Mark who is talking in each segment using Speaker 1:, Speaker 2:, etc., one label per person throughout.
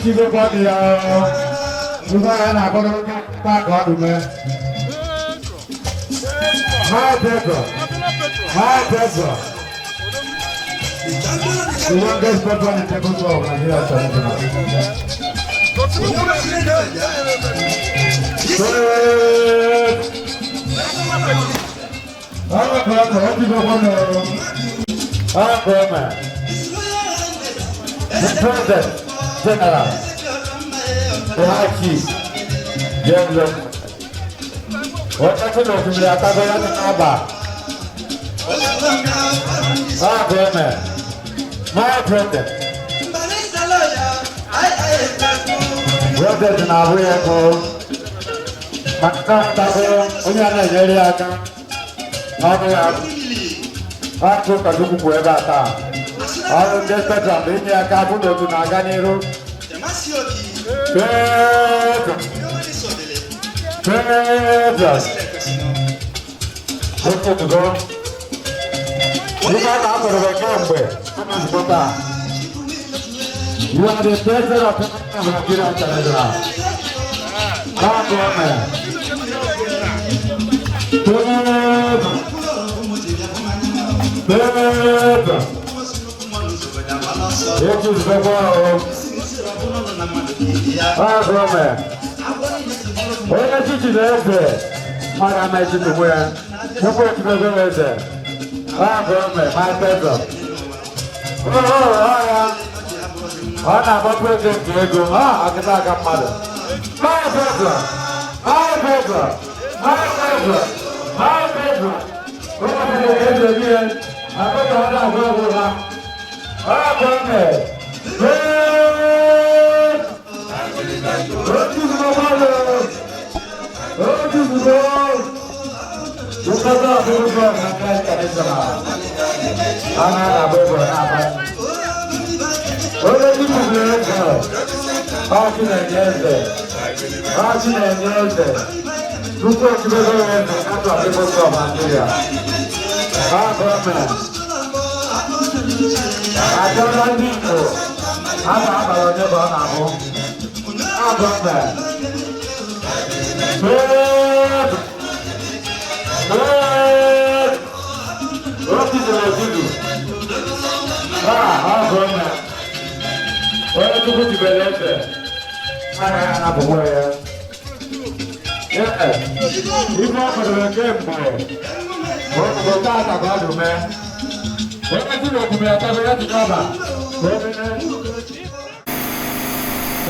Speaker 1: you go for the you are not going to back on me. My Pedro. The youngest Patron in table 12 and here at the President General, the High Chief, General. What happened to me? I can't go my President. President in our way, all this Patron, being a caputo to Naganero. Look to go. You got out of the camp. You are the president of Nigeria. Come on, man. It is the world. When I teach you the what I mentioned to wear, you put to the there. My Pedro. I'm not President Diego. I can talk about mother. My Pedro.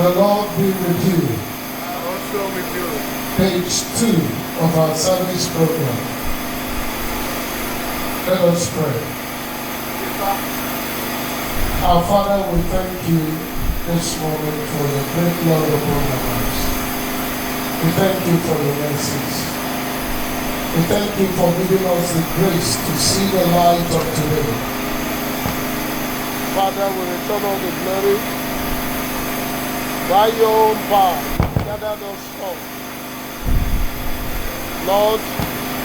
Speaker 2: The Lord be with you.
Speaker 3: Also with you.
Speaker 2: Page 2 of our service program. Let us pray. Our Father, we thank you this morning for your great love upon our lives. We thank you for your mercies. We thank you for giving us the grace to see the light of today.
Speaker 3: Father, we return all the glory. By your own power, gathered us all. Lord,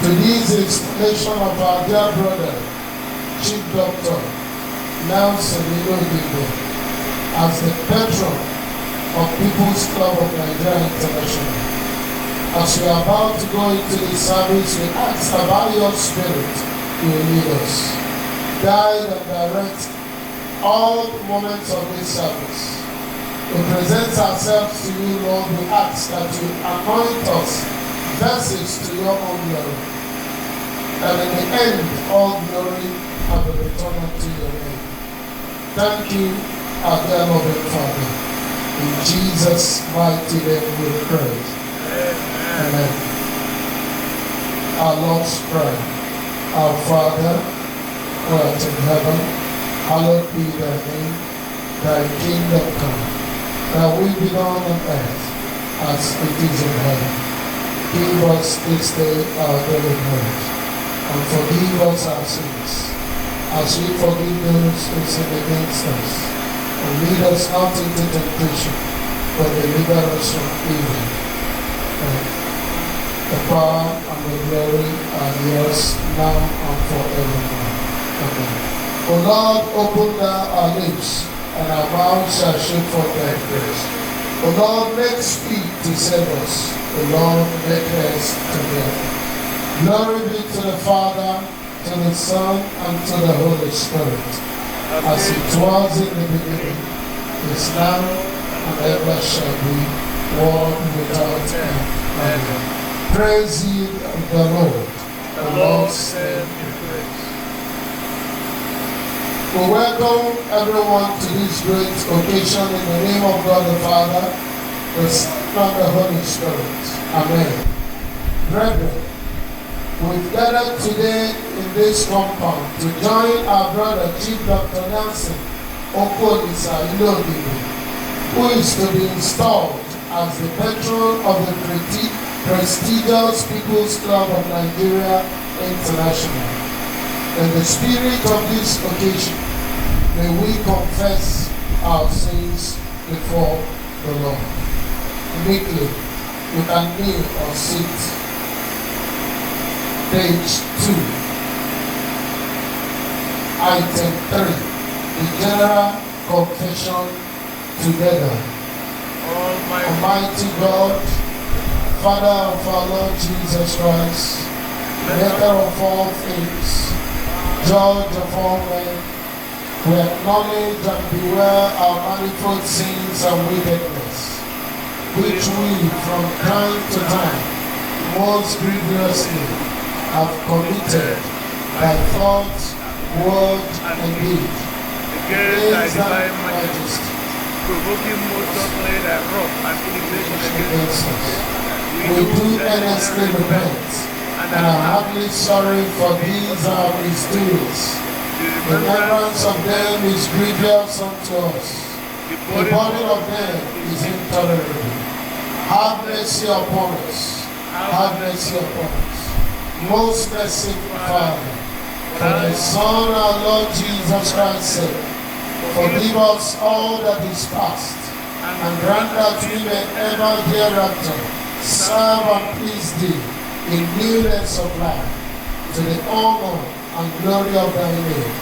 Speaker 2: to this explanation of our dear brother, Chief Doctor Okwuolisa Ilodigwe, as the patron of People's Club of Nigeria International. As we are about to go into the service, we ask about your spirit to lead us. Guide and direct all moments of this service. We present ourselves to you, Lord. We ask that you anoint us vessels to your own glory. And in the end, all glory and will return unto your name. Thank you, our dear loving Father. In Jesus' mighty name we pray. Amen. Our Lord's Prayer. Our Father, who art in heaven, hallowed be thy name. Thy kingdom come. Thy will be done on earth as it is in heaven. Give us this day our daily bread, and forgive us our sins, as we forgive those who sin against us. And lead us not into temptation, but deliver us from evil. And the power and the glory are yours now and forevermore. Amen. O Lord, open thou our lips, and our mouth shall show forth thy praise. O Lord, make speed to save us. O Lord, make haste to help. Glory be to the Father, to the Son, and to the Holy Spirit, as it was in the beginning, is now, and ever shall be, world without end. Amen. Praise ye the Lord. The Lord save you praise. We welcome everyone to this great occasion in the name of God the Father, the Son, and the Holy Spirit. Amen. Brethren, we've gathered today in this compound to join our brother Chief Dr. Nelson Okwuolisa Ilodigwe, who is to be installed as the patron of the prestigious People's Club of Nigeria International. In the spirit of this occasion, may we confess our sins before the Lord. Meekly, you can kneel or sit. Page 2. Item 3. The General Confession together. Almighty God, Father of our Lord Jesus Christ, Maker of all things, Judge of all men, we acknowledge and beware our manifold sins and wickedness, which we from time to time most grievously have committed by thought, word, and deed against thy majesty,
Speaker 3: provoking most certainly thy wrath and indignation against us.
Speaker 2: We do earnestly repent and are heartily sorry for these our misdeeds. The remembrance of them is grievous unto us. The burden of them is intolerable. Have mercy upon us. Have mercy upon us. Most merciful Father, for the Son, our Lord Jesus Christ's sake, forgive us all that is past, and grant that we may ever hereafter serve and please Thee in newness of life, to the honor and glory of Thy name,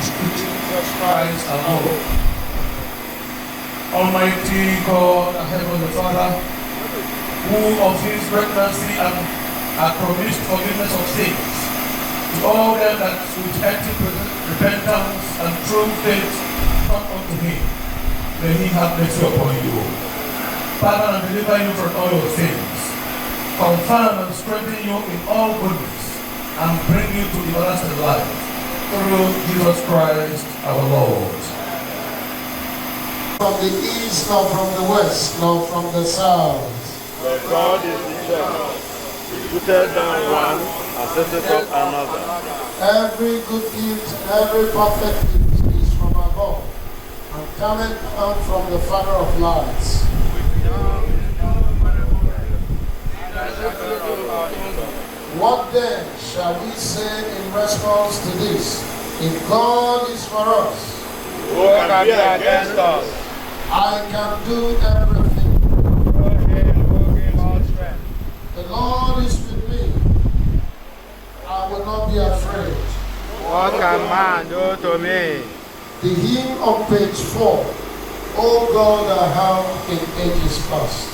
Speaker 2: through Jesus Christ our Lord.
Speaker 4: Almighty God, our Heavenly Father, who of His great mercy and promised forgiveness of sins to all them that with active repentance and true faith come unto Him, may He have mercy upon you. Pardon and deliver you from all your sins, confirm and strengthen you in all goodness, and bring you to everlasting life through Jesus Christ our Lord.
Speaker 2: From the east, nor from the west, nor from the south.
Speaker 3: But God is the church. He putted down one and set it up another.
Speaker 2: Every good gift, every perfect gift is from above, and cometh out from the Father of lights. What then shall we say in response to this? If God is for us,
Speaker 3: Who can be against us?
Speaker 2: I can do everything. The Lord is with me. I will not be afraid.
Speaker 3: What can man do to me?
Speaker 2: The hymn on page 4. O God, I have in ages past.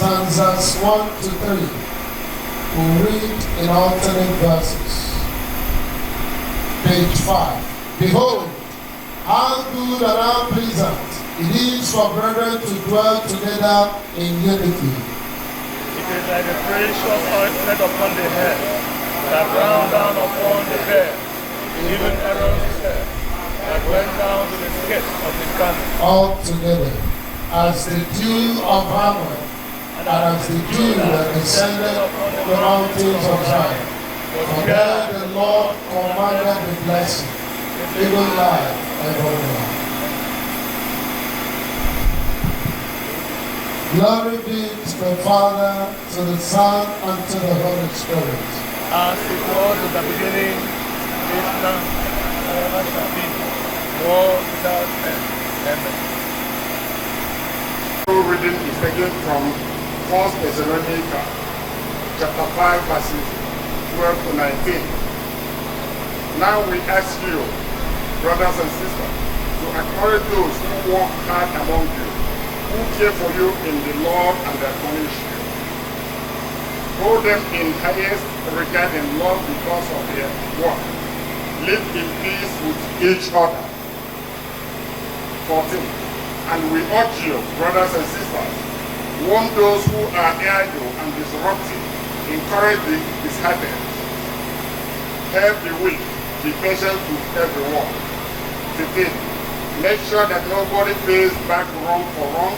Speaker 2: stanzas 1 to 3. We'll read in alternate verses. Page 5. Behold, how good and how pleasant it is for brethren to dwell together in unity.
Speaker 3: It is like the precious ointment upon the head, that ran down upon the bed, even Aaron's hair, that went down to the skirt of his garment.
Speaker 2: All together, as the dew of Hermon, and as the dew that descended on the mountains of Zion. For there the Lord commanded the blessing, even life evermore. Glory be to the Father, to the Son, and to the Holy Spirit.
Speaker 3: As it was in the beginning, is now, and ever shall be, world without end. Amen.
Speaker 5: Reading is taken from 1 Thessalonians chapter 5 verses 12 to 19. Now we ask you, brothers and sisters, to acknowledge those who work hard among you, who care for you in the Lord and admonish you. Hold them in highest regard and love because of their work. Live in peace with each other. 14. And we urge you, brothers and sisters, warn those who are idle and disruptive, encourage the disheartened, help the weak, be patient with everyone. 15. Make sure that nobody pays back wrong for wrong,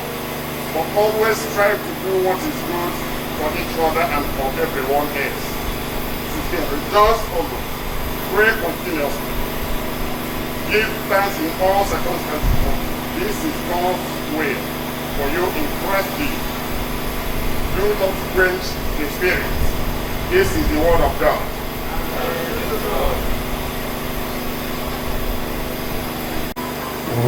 Speaker 5: but always strive to do what is good for each other and for everyone else. 16. Rejoice always, pray continuously, give thanks in all circumstances, for this is God's will for you in Christ Jesus. Do not quench the Spirit. This is the word of God.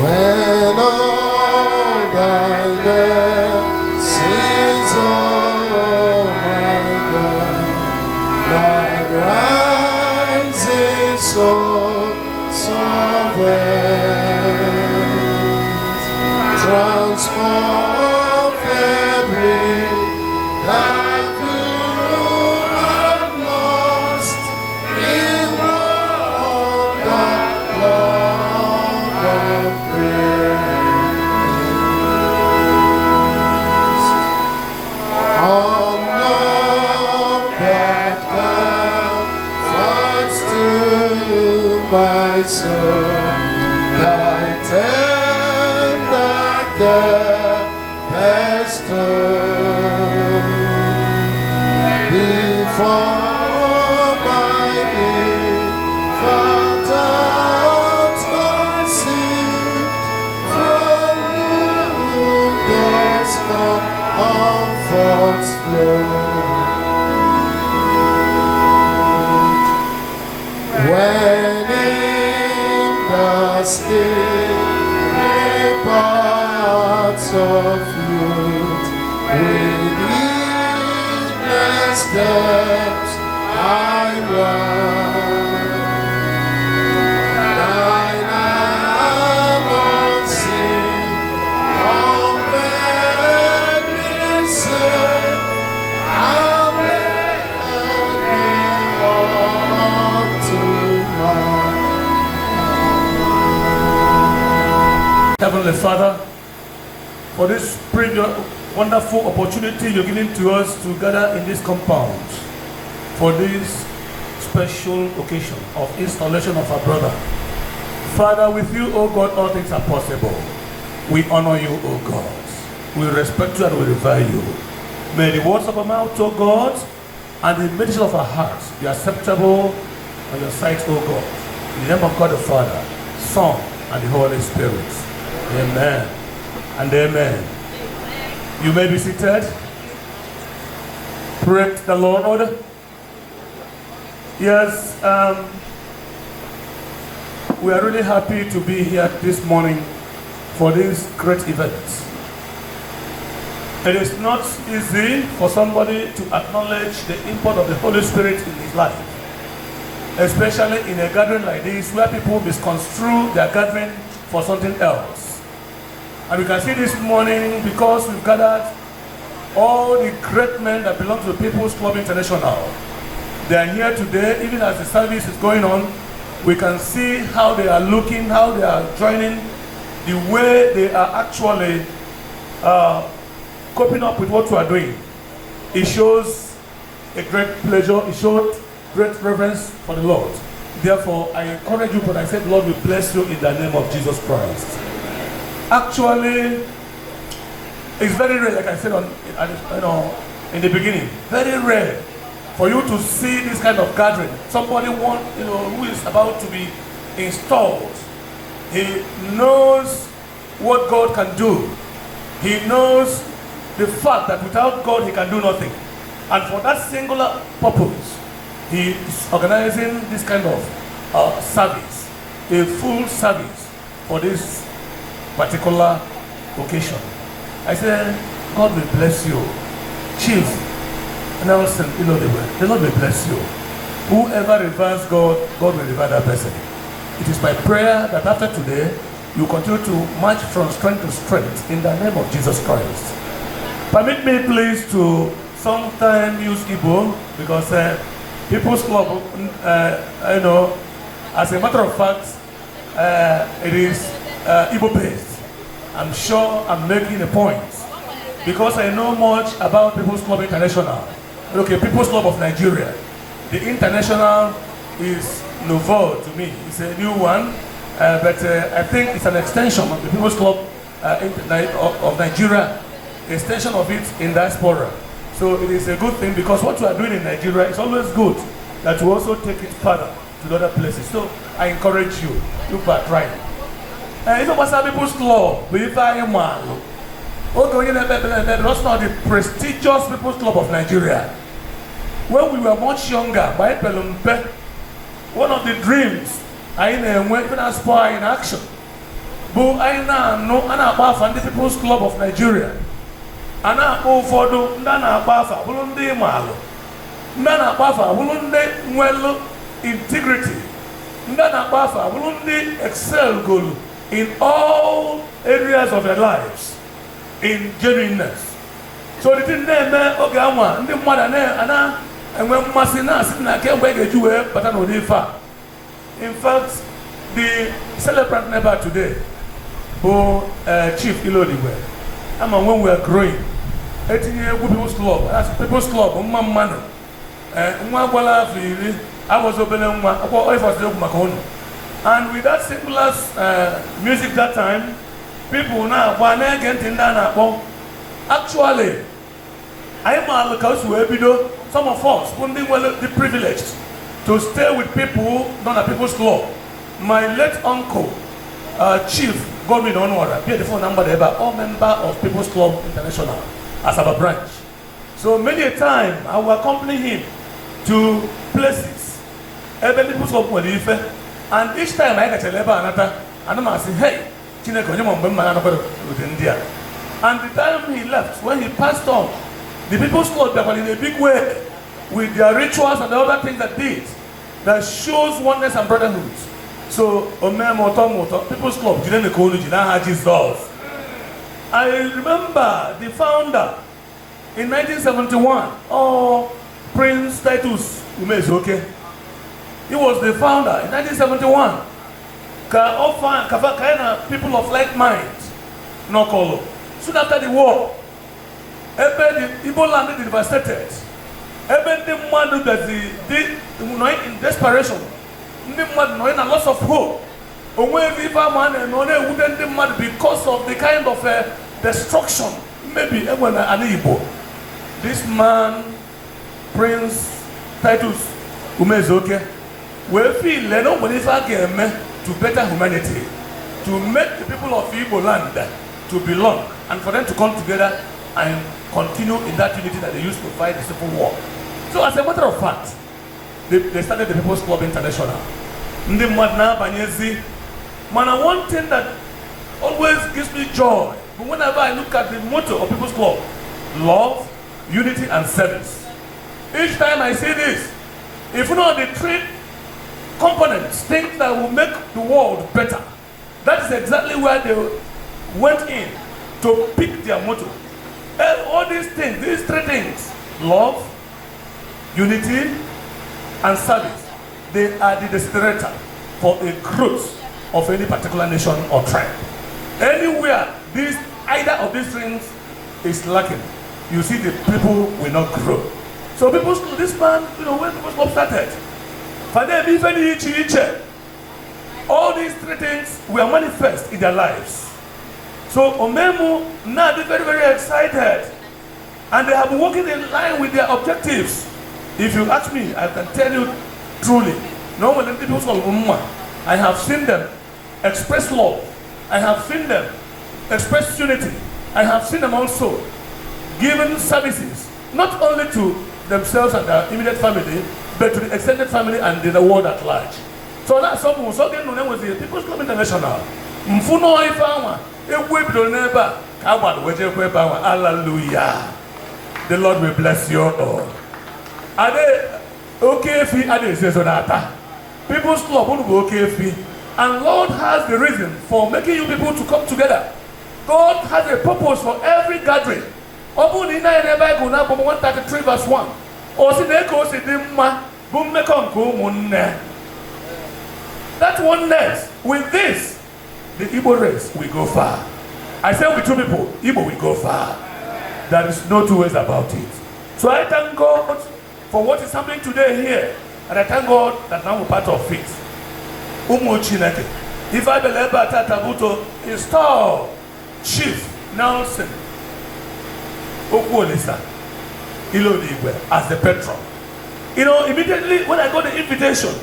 Speaker 2: When all thy mercies, oh my God, like rising souls of earth, transform every that good and lost in wonder, love and praise. On love that comforts to my soul, thy tender care bestowed. Before my infant heart conceived, from whom does comforts flow. When in the still parts of youth, with eagerness steps I run. Thine arm unseen, compelled me safe, I'll bear me on to mine.
Speaker 4: Heavenly Father, for this wonderful opportunity you're giving to us to gather in this compound for this special occasion of installation of our brother. Father, with you, O God, all things are possible. We honor you, O God. We respect you and we revere you. May the words of our mouth, O God, and the meditation of our hearts be acceptable on your sight, O God. In the name of God the Father, Son, and the Holy Spirit. Amen and amen. You may be seated. Praise the Lord. Yes, we are really happy to be here this morning for this great event. It is not easy for somebody to acknowledge the import of the Holy Spirit in his life, especially in a gathering like this where people misconstrue their gathering for something else. And we can see this morning, because we've gathered
Speaker 3: all the great men that belong to the People's Club International. They are here today, even as the service is going on. We can see how they are looking, how they are joining, the way they are actually coping up with what we are doing. It shows a great pleasure, it shows great reverence for the Lord. Therefore, I encourage you, but I said, Lord, we bless you in the name of Jesus Christ. Actually, it's very rare, like I said in the beginning, very rare for you to see this kind of gathering. Somebody who is about to be installed. He knows what God can do. He knows the fact that without God he can do nothing. And for that singular purpose, he is organizing this kind of service, a full service for this particular occasion. I said, God will bless you. Chief Nelson Ilodigwe, the Lord will bless you. Whoever reveres God, God will revere that person. It is my prayer that after today, you continue to march from strength to strength in the name of Jesus Christ. Permit me please to sometime use IGBO because People's Club, as a matter of fact, it is IGBO based. I'm sure I'm making a point because I know much about People's Club International. Okay, People's Club of Nigeria. The international is nouveau to me. It's a new one, but I think it's an extension of the People's Club of Nigeria, extension of it in diaspora. So it is a good thing because what we are doing in Nigeria is always good that we also take it further to the other places. So I encourage you, you PATRON. It's about People's Club. That's not the prestigious People's Club of Nigeria. When we were much younger, by Pelumpe, one of the dreams I went even aspire in action. But I know the People's Club of Nigeria. And I go for the Nana Bafa, Bulunde Malo, Nana Bafa, Bulunde well integrity, Nana Bafa, Bulunde excel goal in all areas of their lives, in genuineness. So the thing there, Ogama, and the mother there, and when Masina sitting at Kembe, you were, but I know they far. In fact, the celebrant never today, who Chief Ilodigwe, when we are growing, 18-year People's Club, that's People's Club, I was opening and with that singular music that time, people now actually, some of us wouldn't well be privileged to stay with people not at People's Club. My late uncle, Chief Godwin Onwara, be the phone number ever, all member of People's Club International as our branch. So many a time I will accompany him to places, People's Club, and each time I get a level another, and I'm saying, hey, and the time he left, when he passed on, the People's Club were in a big way with their rituals and the other things that did that shows oneness and brotherhood. So, People's Club, Jesus. I remember the founder in 1971, Prince Titus Umezoke. He was the founder in 1971. People of like mind, no color. Soon after the war, the Igbo land is devastated. The man that in desperation, the man knowing a loss of hope. Because of the kind of destruction, maybe an Igbo. This man, Prince Titus Umezoke, will feel to better humanity, to make the people of Igbo land to belong, and for them to come together and continue in that unity that they used to fight the Civil War. So as a matter of fact, they started the People's Club International. Man, one thing that always gives me joy, whenever I look at the motto of People's Club, love, unity, and service. Each time I see this, if you know the three components, things that will make the world better, that is exactly where they went in to pick their motto.
Speaker 4: all these things, these three things, love, unity, and service, they are the desiderator for a growth of any particular nation or tribe. Anywhere either of these things is lacking, you see the people will not grow. So people, this man, when people started, for them, even all these three things were manifest in their lives. So Omemu now they're very, very excited, and they have been working in line with their objectives. If you ask me, I can tell you truly, normally people call Umma, I have seen them express love. I have seen them express unity. I have seen them also giving services, not only to themselves and their immediate family, but to the extended family and the world at large. So that's something so getting on with the People's Club International. Mfuno Ifama, hallelujah. The Lord will bless you all. Are they okay if are they Sonata? People's Club will be okay if and Lord has the reason for making you people to come together. God has a purpose for every gathering. Open in the Bible now, 133 verse 1. That oneness, with this, the Igbo race will go far. I say with two people, Igbo will go far. There is no two ways about it. So I thank God for what is happening today here. And I thank God that now we're part of it. If I believe that Tabuto install Chief Nelson Okwuolisa Ilodigwe as the patron. Immediately when I got the invitation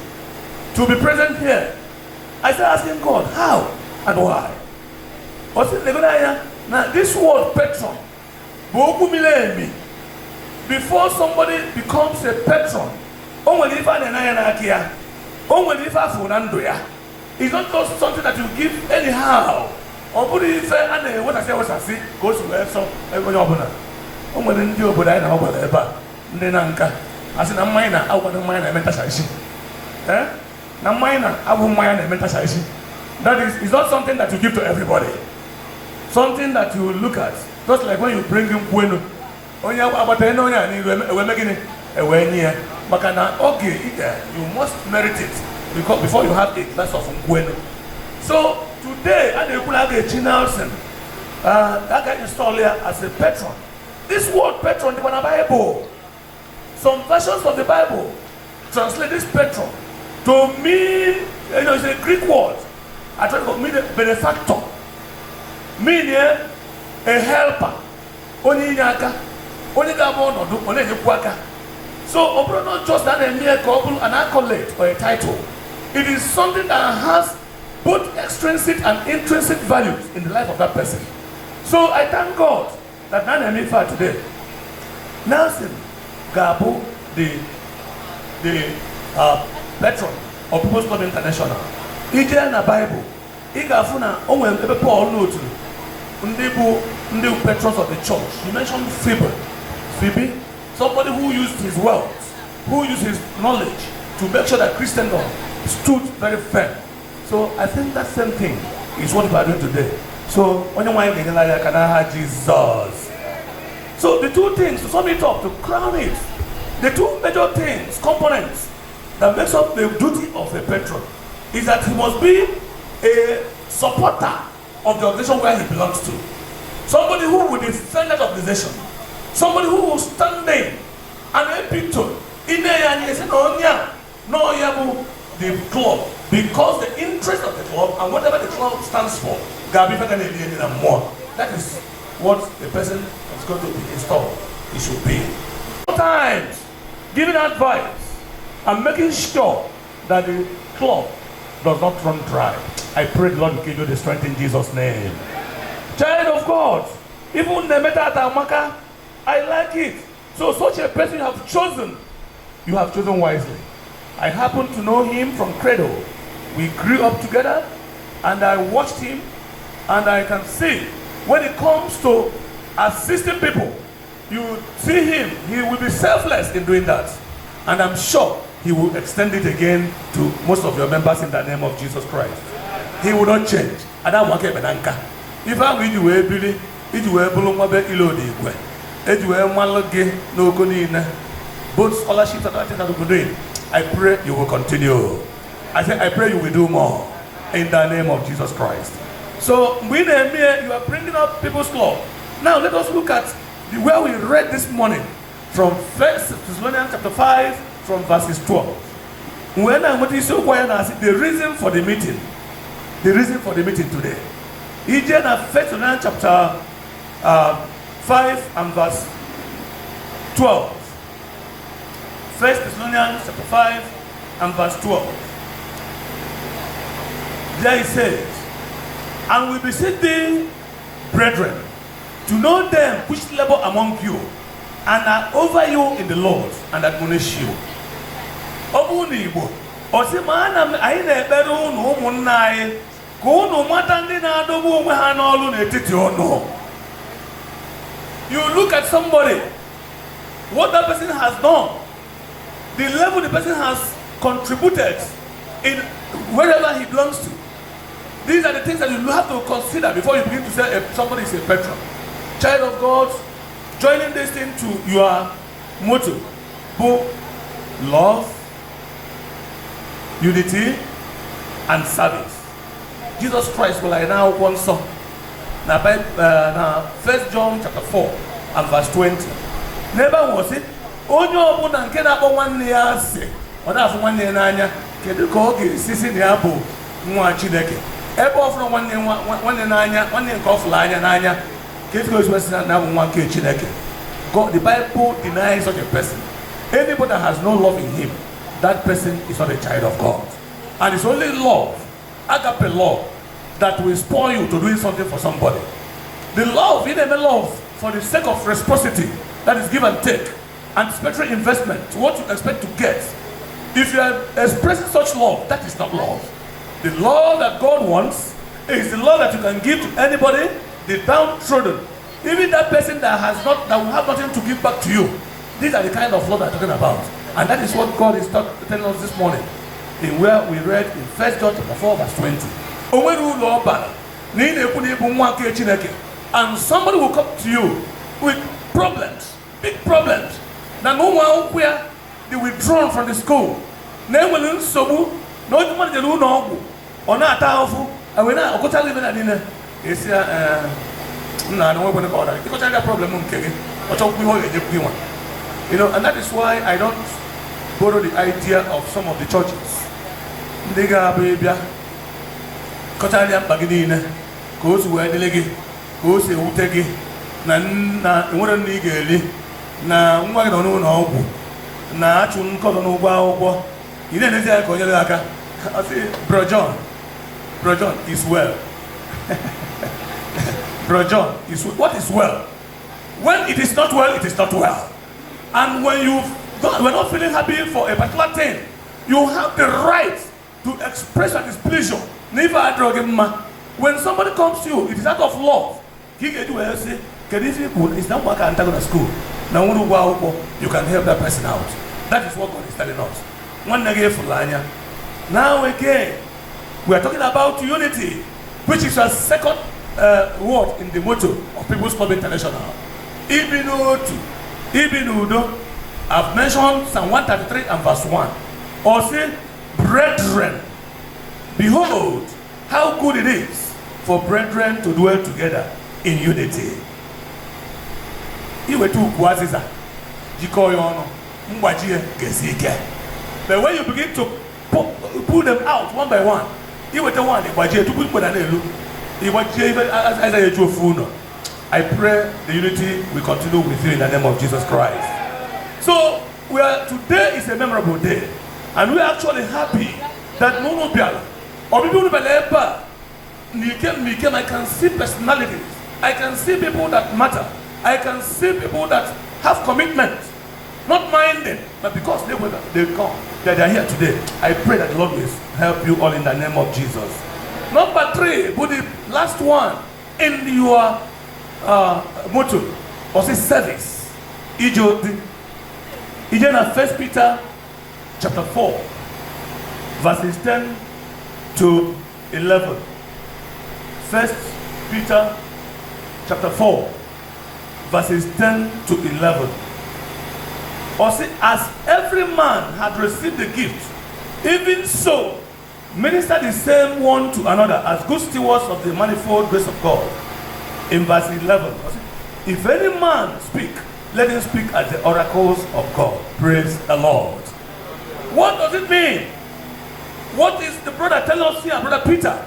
Speaker 4: to be present here, I started asking God, how and why? Now this word patron, before somebody becomes a patron, it's not just something that you give anyhow. Or put it and what I say goes to where some everyone. I said, I'm minor, I want to mine a mental science. Now, minor, I will mine a mental science. That is, it's not something that you give to everybody. Something that you look at. Just like when you bring in Bueno. We're making it a way near. But okay, you must merit it because before you have a glass of Bueno. So, today, I will have a Nelson. That guy installed here as a patron. This word patron, in the Bible. Some versions of the Bible translate this patron to mean, it's a Greek word. I try to mean a benefactor, meaning a helper. So, not just a mere couple, an accolade or a title. It is something that has both extrinsic and intrinsic values in the life of that person. So, I thank God that Nanemifa today, Nelson Gabo, the patron of People's Club International, he did in the Bible. He got Paul note the patrons of the church. He mentioned Phoebe, somebody who used his wealth, who used his knowledge to make sure that Christendom stood very firm. So I think that same thing is what we are doing today. So when you want to get Jesus. So the two things, to sum it up, to crown it, the two major things, components that makes up the duty of a patron is that he must be a supporter of the organization where he belongs to. Somebody who will defend that organization. Somebody who will stand there and help to in there and say, the club, because the interest of the club and whatever the club stands for, more. That is what the person is going to be installed. It should be. Sometimes giving advice and making sure that the club does not run dry. I pray the Lord will give you the strength in Jesus' name. Child of God, even the meta Tamaka, I like it. So such a person you have chosen wisely. I happen to know him from cradle. We grew up together and I watched him and I can see when it comes to assisting people, you see him, he will be selfless in doing that. And I'm sure he will extend it again to most of your members in the name of Jesus Christ. He will not change. If I read the way, Ilodigwe. both scholarships and everything that we're doing. I pray you will continue. I say, I pray you will do more in the name of Jesus Christ. So, we you are bringing up people's law. Now, let us look at where we read this morning from 1 Thessalonians chapter 5, from verses 12. When I'm going to show the reason for the meeting. The reason for the meeting today. In 1 Thessalonians chapter 5 and verse 12. 1 Thessalonians chapter 5 and verse 12. There it says, and we beseech thee, brethren, to know them which labor among you, and are over you in the Lord, and admonish you. ODENIGBO, Osimana, I never know Munai, go no matandina, no woman, all no. You look at somebody, what that person has done, the level the person has contributed in wherever he belongs to. These are the things that you have to consider before you begin to say if somebody is a patron. Child of God, joining this thing to your motto, both love, unity, and service. Jesus Christ will I now one song. Now, 1 John chapter 4 and verse 20. Never was it. Onye ọbụla nke na-akpọ nwanne ya asị ọ na-afụ nwanne ya n'anya kedu ka ọ ga-esisi na ya bụ nwa Chineke ebe ọ fụrụ nwanne n'anya nwanne nke ọ fụrụ anya n'anya kedu ka o si na bụ nwa nke Chineke. God, the Bible denies such a person. Anybody that has no love in him, that person is not a child of God. And it's only love, agape love, that will spur you to doing something for somebody. The love, love for the sake of reciprocity, that is give and take, anticipatory investment, what you expect to get. If you are expressing such love, that is not love. The love that God wants is the love that you can give to anybody, the downtrodden, even that person that will have nothing to give back to you. These are the kind of love that I'm talking about. And that is what God is telling us this morning. In where we read in 1 John chapter 4 verse 20. And somebody will come to you with problems, big problems. Now no one where they withdrawn from the school. No one so no one they do no or not powerful. And when I go tell you that dinner, it's no one about that. Because I have a problem or talk we one. You know, and that is why I don't borrow the idea of some of the churches. They got baby. Kotalian Baginina goes where the leggy goes a utegi. Na wouldn't legally. Na one don't know. Na chun cotton over. You didn't say I call you like I say, Bro John is well. Bro John is what is well? When it is not well, it is not well. And when we're not feeling happy for a particular thing, you have the right to express your displeasure. Never drug him. When somebody comes to you, it is out of love. He get to say, it's not work and go to school. Now you can help that person out. That is what God is telling us. One negative for Lanya. Now again, we are talking about unity, which is a second word in the motto of People's Club International. Ibinudo, I've mentioned Psalm 133 and verse 1. Or say, brethren, behold, how good it is for brethren to dwell together in unity. But when you begin to pull them out one by one, I pray the unity will continue with you in the name of Jesus Christ. So, today is a memorable day. And we are actually happy that I can see personalities. I can see people that matter. I can see people that have commitment. Not minded, but because they come, that they are here today. I pray that the Lord will help you all in the name of Jesus. Number 3, but the last one in your motto or say service. In 1 Peter chapter 4, verses 10 to 11. 1 Peter chapter 4,
Speaker 3: verses 10 to 11. Or see, as every man had received the gift, even so, minister the same one to another as good stewards of the manifold grace of God. In verse 11, if any man speak, let him speak as the oracles of God. Praise the Lord. What does it mean? What is the brother telling us here, Brother Peter?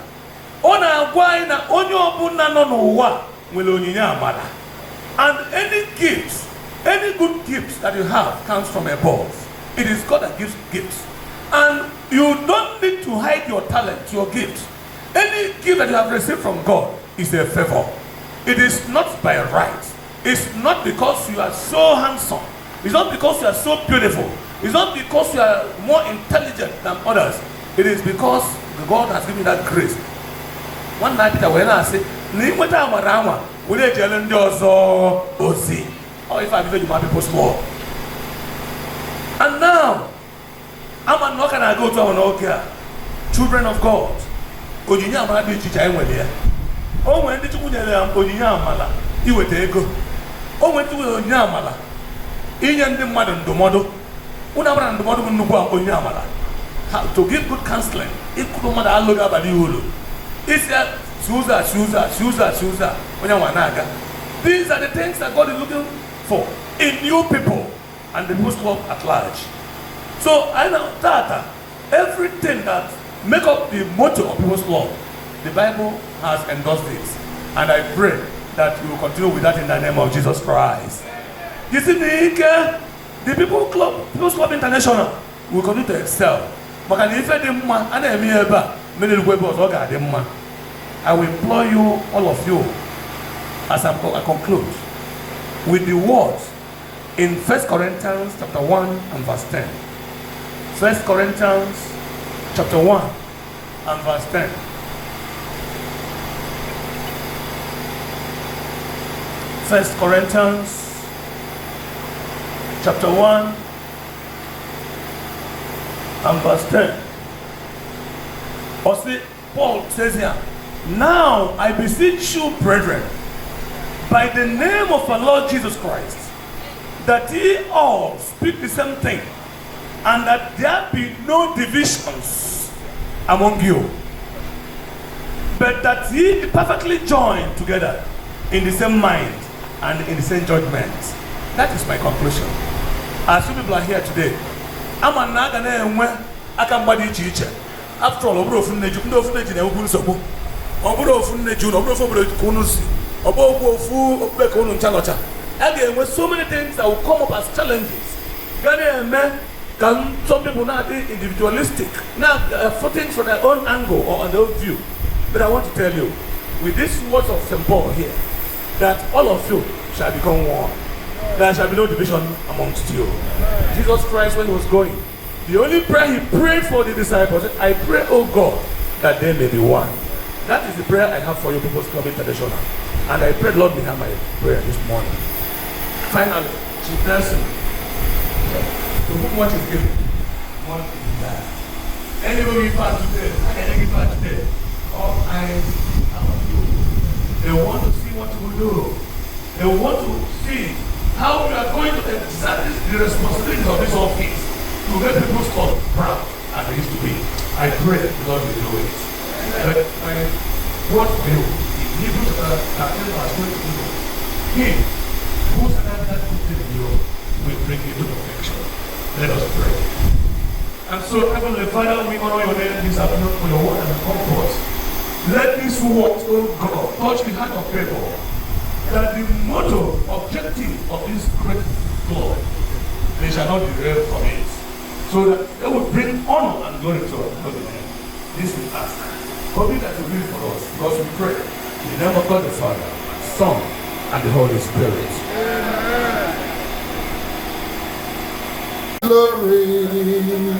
Speaker 3: And any gifts, any good gifts that you have comes from above. It is God that gives gifts. And you don't need to hide your talent, your gift. Any gift that you have received from God is a favor. It is not by right. It's not because you are so handsome. It's not because you are so beautiful. It's not because you are more intelligent than others. It is because God has given you that grace. One night Peter went and said, or if I believe you might be possible. And now, I'm not gonna go to our okay. Children of God. Ojinya amala di chicha enwe dia. O nwe ndi chukwu nyere ojinya amala iweta ego. O nwe ndi ojinya amala inye ndị mmadụ ndụmọdụ. Una abara ndụmọdụ bụ nnukwu ojinya amala. To give good counseling. Ikuru mmadụ alụghị abalị ulu. Isi Suza. These are the things that God is looking for in new people and the People's Club at large. So I know that everything that make up the motto of People's Club, the Bible has endorsed it. And I pray that we will continue with that in the name of Jesus Christ. You see, the People's Club International will continue to excel. I will implore you, all of you, as I conclude, with the words in 1 Corinthians chapter 1 and verse 10. 1 Corinthians chapter 1 and verse 10. 1 Corinthians chapter 1 and verse 10. Or see, Paul says here, now I beseech you, brethren, by the name of our Lord Jesus Christ, that ye all speak the same thing, and that there be no divisions among you, but that ye be perfectly joined together in the same mind and in the same judgment. That is my conclusion. As you people are here today, I'm not going to after all, again, with so many things that will come up as challenges, some people now be individualistic, now fighting from their own angle or on their own view. But I want to tell you, with these words of St. Paul here, that all of you shall become one. There shall be no division amongst you. Jesus Christ, when he was going, the only prayer he prayed for the disciples, I pray, oh God, that they may be one. That is the prayer I have for you, People's Club International. And I pray, Lord, may have my prayer this morning. Finally, she tells him, to whom much is given, much is denied. Anyway, we part today, all eyes are on you. They want to see what you will do. They want to see how we are going to exert the responsibility of this office to get People's Club proud as they used to be. I pray that the Lord will do it. But my word for you, Hebrews chapter 22, He who started good in you will bring you to perfection. Let us pray. And so, Heavenly Father, we honor your name this afternoon for your word and comfort. Let these words, oh God, touch the heart of people, that the motto, objective of this great glory, they shall not derail from it, so that they will bring honor and glory to our holy name. This we ask, hoping that you will do for us, because we pray in the name of God the Father, Son, and the Holy Spirit.
Speaker 2: Glory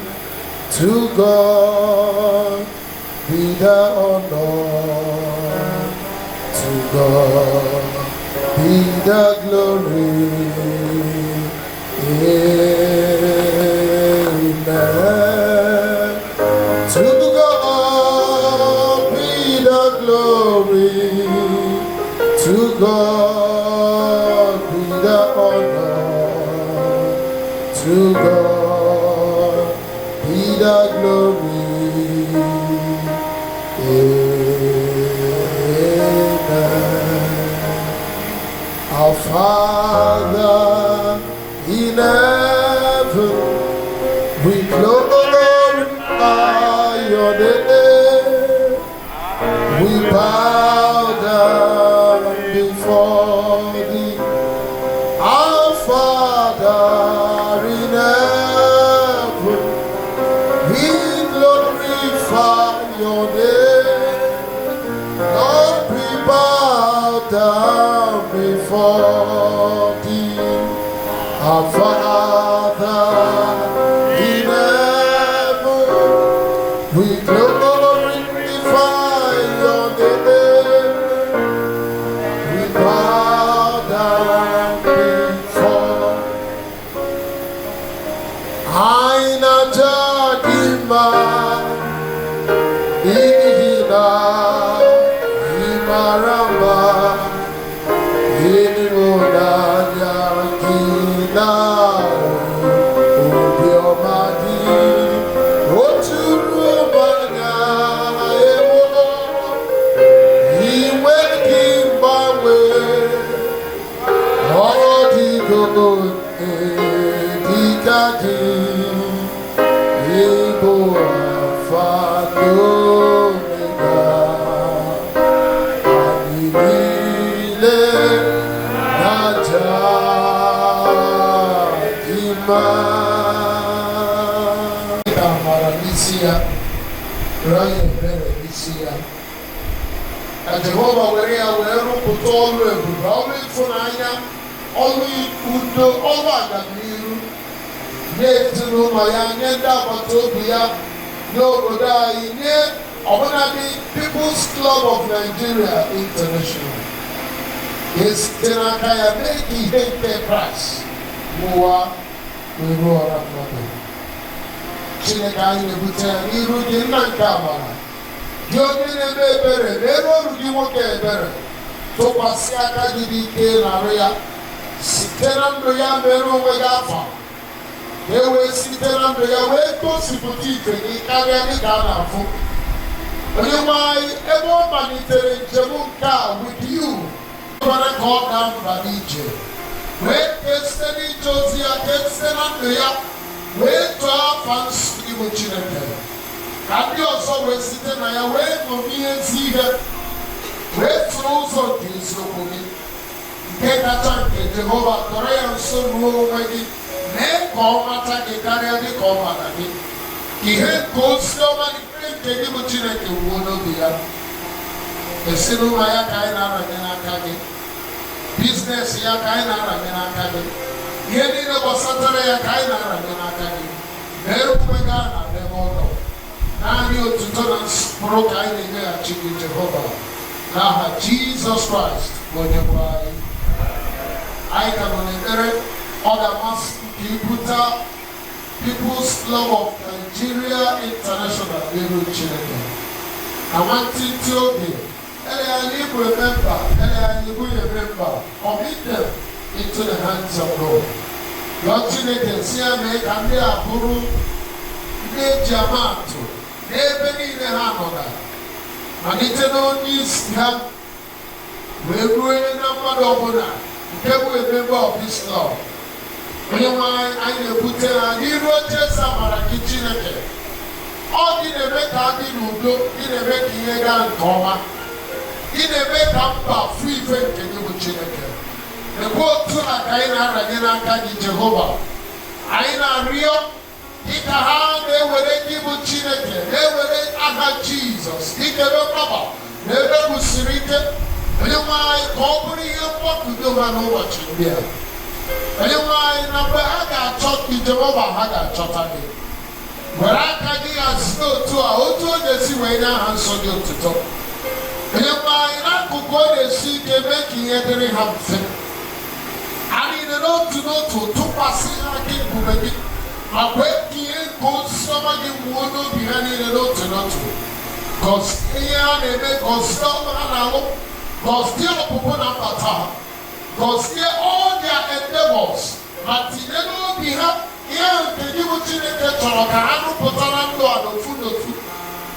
Speaker 2: to God, be the honor to God, be the glory. Amen. To God be the glory. To God be To God be the glory. Amen. Our Father in heaven, we glorify your name. We bow down before thee. Our Father in heaven, we glorify your name. Lord, we bow down before thee. Our Father in heaven, we glorify your name. We bow down before. Aina jadima, ihina, imaramba, inuna yakina, ubiomadi, oturumanya, ewo, iwe kimbawe, odigogo, edikadi, Igbo Afadomega, Anile Najadima. Amara Lisia, Ryan Bere Lisia. Jehovah Weria, wherever put all the always for Nanya, always Udo, all Agamiru. Yes, no, my young Batobia, no, but I People's Club of Nigeria International. Yes, Tenakaya make it hate their price. Moa, we roar up nothing. Chinekai, the Butan, Irudin Nankama. Yogi and Better, never you won't get better. So Pasiaka DK Naria, Sitenam Doya Mero Wegafa. They were sitting on the way to Siputi, carrying Ghana. You might ever manage Jamuka with you. What I call down Badije. Wait, Destiny Josia, Destiny, wait to our fans, Ibuchineke. And you also were sitting away from me and see her. Wait to also do so for me. Get that time, Jehovah, Korean, so low, ne komata ke kare ni komata ni ihe kosi o ma ni ke ni mo Chineke wo no bia esinu ma ya kai na ra na aka ni business ya kai na ra na aka ni ye ni no bosatara ya kai na ra na aka ni meru kwega na de mo na ni otuto na pro kai ni ya chiki Jehovah na Jesus Christ wo ne wai I can only other mass People's Club of Nigeria International, Beirut, Chile. I want to tell you, commit them into the hands of God. Lord, Chile, see I make and they are Guru, they Jamato, they believe the Hamoda. And it's no needs help. We're going number of they will member of this club. I put a hero just a kitchen. All in a make Nudo, in a make Yega and Coma, in a make up free faith in the Chineke. The boat to a Kaina Ragina Kadi Jehovah. Aina Rio, Ikaha, they were a give Chineke, they were a Jesus, Ika Papa, never was Sirite, and you might company what to do and watching there. And you might number Haga talk to Jehovah Haga Chotani. But I can get snow to a hotel, they see when I answer you to talk. And you might not go to see they making every hamster. I need to know to pass in again, Bubaki. I wait here, go somebody who will be handing a note to not to. Because here they make us stop and out. Because they are people not because they all their endeavors, but they don't be happy. ihe nke gị bụ Chineke chọrọ ka ha rụpụtara ndụ a n'ofu n'ofu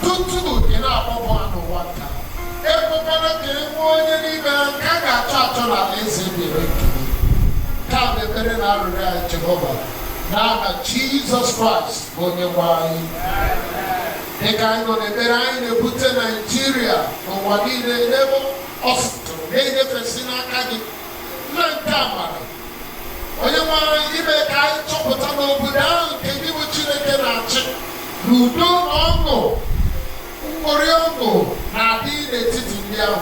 Speaker 2: tutu ị na-akpọpụ ha n'ụwa nta. Ekwekwana ka e nwee onye n'ime ha nke a ga-achọ achọ n'ala eze biri nkiri. Ka bụ ekpere na arịrịọ anyị Jehova n'aha Jizọs Kraịst bụ onye nwe anyị. Dịka anyị nọ n'ekpere anyị na-ebute Naijiria n'ụwa niile n'ebe ọ sụtụrụ na-enyefesi n'aka gị nna nke amara onye nwe anyị ime ka anyị chọpụta n'obodo ahụ nke gị bụ Chineke na-achị n'udo na ọṅụ mkpụrụ ọṅụ na-adị n'etiti ndị ahụ.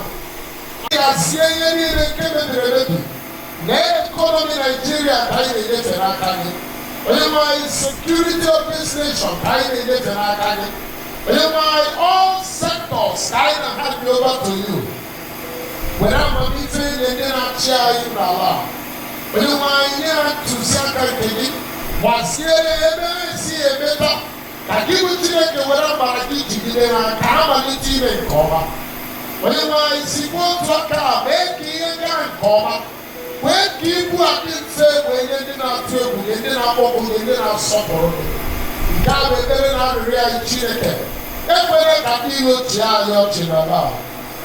Speaker 2: Hazie ihe niile nke mebiri emebi na ekọnọmi Naijiria ka anyị na-enyefe n'aka gị. Onye nwe anyị security of this nation ka anyị na-enyefe n'aka gị. Onye nwe anyị all sectors ka anyị na-hand over to you. Were amamife nye ndị na-achị anyị n'ala. Onye nwe anyị nye ha ntụziaka nke gị gbaziere ebe esi emeta ka gị bụ Chineke were amara gị jigide ha ka ha malite ime nke ọma. Onye nwe anyị sikwa otu aka a mee ka ihe gaa nke ọma, wee ka ibu adị mfe wee nye ndị na-atụ egwu, nye ndị na-akpọpụ, nye ndị na-asọpụrụ gị. Nke a bụ ekpere na arịrịọ anyị Chineke. Ekwere ka ndị iro chịa anyị ọchị n'ala a,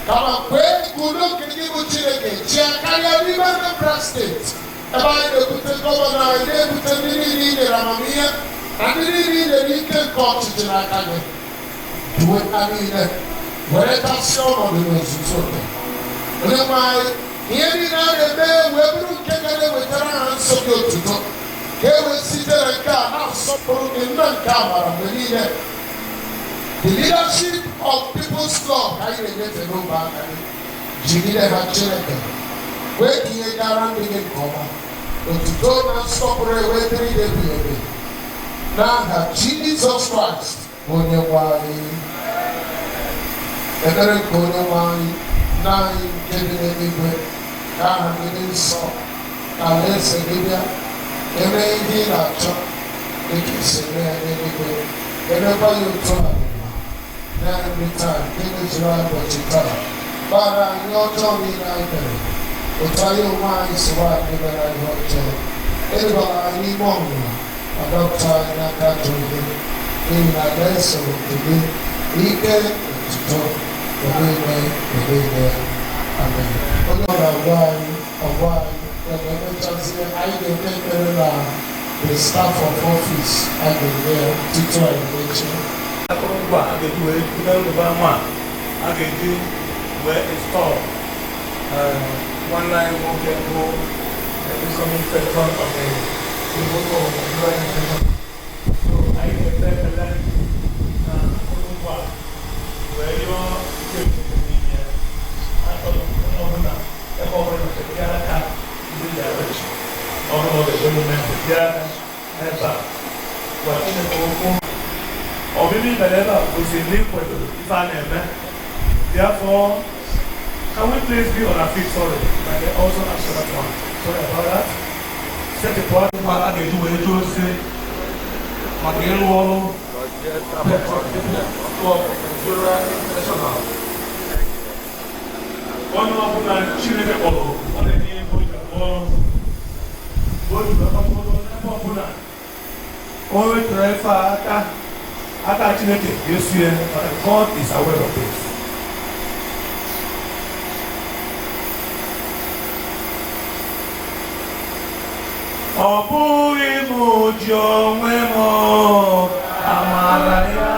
Speaker 2: kama kwee ka udo nke gị bụ Chineke chịa karịa n'ime Anambra steeti ebe anyị na-ebute gọvanọ anyị, na-ebute ndị niile i nyere amamihe na ndị niile i nyere ike nke ọchịchị n'aka gị. Duwe ha niile were tasị ọnọdụ n'ozuzu oke. Onye nwe anyị ihe niile a na-eme wee bụrụ nke ga na-ewetara ha nsọ gị otuto, ka e wee sitere nke a na-asọpụrụ gị nna nke amara mgbe niile. The leadership of People's Club ka anyị na-enyefe n'oge aka gị. Jigide ha Chineke wee ka ihe gara ndị gị nke ọma, otuto na nsọpụrụ wee dịrị gị ebighị ebi n'aha Jizọs Kraịst bụ onye nwe anyị. Ekpere nke onye nwe anyị nna anyị nke dị n'eluigwe, ka aha gị dị nsọ, ka alaeze gị bịa, eme ihe ị na-achọ dịka isi eme ya n'eluigwe. Emekwa ya otu a na nri taa nke mezuru anyị ụbọchị taa. Gbara anyị ọjọọ niile anyị mere, otu anyị onwe anyị si nwa anyị mere ihe ọjọọ. Edubara anyị n'ime ọnwụnwa ma dọpụta anyị n'aka ajọ ihe, n'ihi na alaeze nke gị ike otuto niile niile. Amen. Onye ọ ga-agwa anyị ga-emechazie anyị ga-eme ekpere na the staff of office anyị ga-eme tutu anyị echi.
Speaker 4: Akụrụngwa a ga-eji wee jide ndụba ama a ga-eji wee install nwanne anyị nwoke bụ incoming patron of the Igbo anyị ga-ete ekele na akụrụngwa wee yọọ ike n'ime achọrọ ọbụla ebe ọbụla nke aka ndị direction ọrụ emume nke aka ebe a gwa Chineke okwu. Ọbịbịa ibere ebe a kwesịrị na ịkwado ife a na-eme. Therefore, can we please be on our feet? Sorry, but they also ask that one. Sorry about that. Set the point where I get to where you say, Magain Wall, one of them, Chile, one of them, always refer aka Chineke Yesu ya, God is aware of this. Ọ bụghị m ji onwe m amara ya,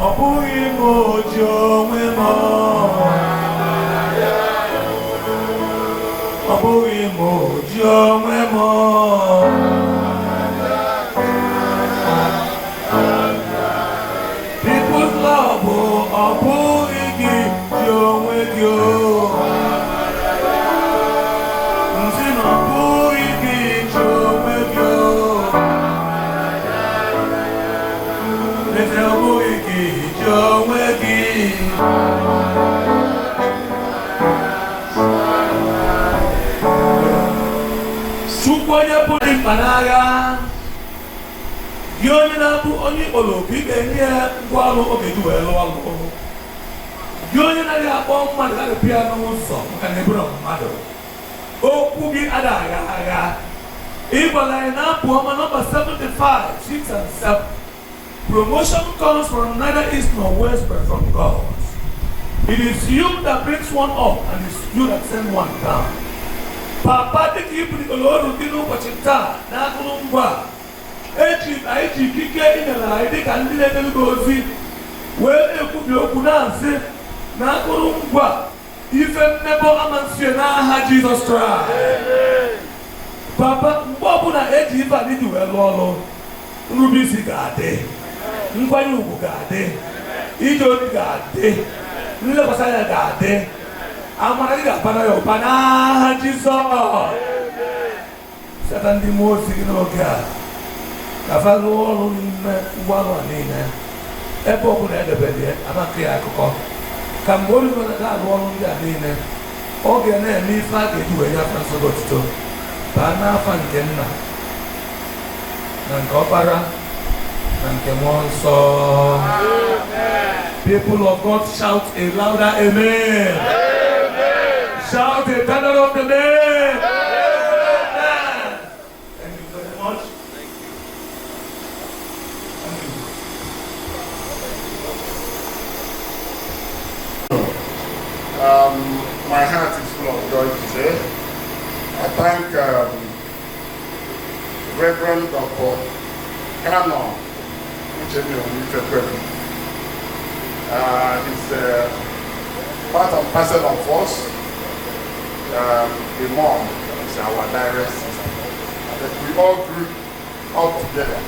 Speaker 4: ọ bụghị m ji onwe m amara ya, ọ bụghị m ji onwe m. People's love, ọ bụghị gị ji onwe gị o. Nsị na ọ bụghị gị ji onwe gị o. Eze ọ bụghị gị ji onwe gị. Chukwu onye pụrụ mkpa n'agha. Gị onye na-abụ onye ịkpọrọ oku ị ga-enye ya ngwa ọrụ ọ ga-eji wee lụọ ọrụ. Gị onye na-adịghị akpọ mmadụ ga-apịa ya n'ụzọ maka na eburu mmadụ. Okwu gị adịghị agha agha. Ibola Poema number 75, 6 and 7. Promotion comes from neither east nor west, but from God. It is you that brings one up, and it's you that send one down. Papa, take you to the Lord, Rutino, Pachita, Nakulumba. I kick in the light, they can let them go see. Well, you could be open, Nakulumba. If a never amansiona, Jesus Christ. Papa, Bobuna, if I need to well, Rubisi Gade, Nquanu Gade, Ijo Gade. Nila pasaya gade, amana ga panayo pana Jesus. Satan di mo signo ka. Kafalo lo walo nina. Epo ko na de bede, amaki akoko. Kambori no na lo nda nina. Oge na mi fa ke duwe ya Franso gotito. Bana fa ngenna. Nan kopara. Amen. People of God, shout a louder amen. Amen. Shout a thunder of the name. Amen. Thank you very much.
Speaker 5: My heart is full of joy today. I thank Reverend Dr. Kano. He's part and parcel of us. The mom is our direct sister. But we all grew up together.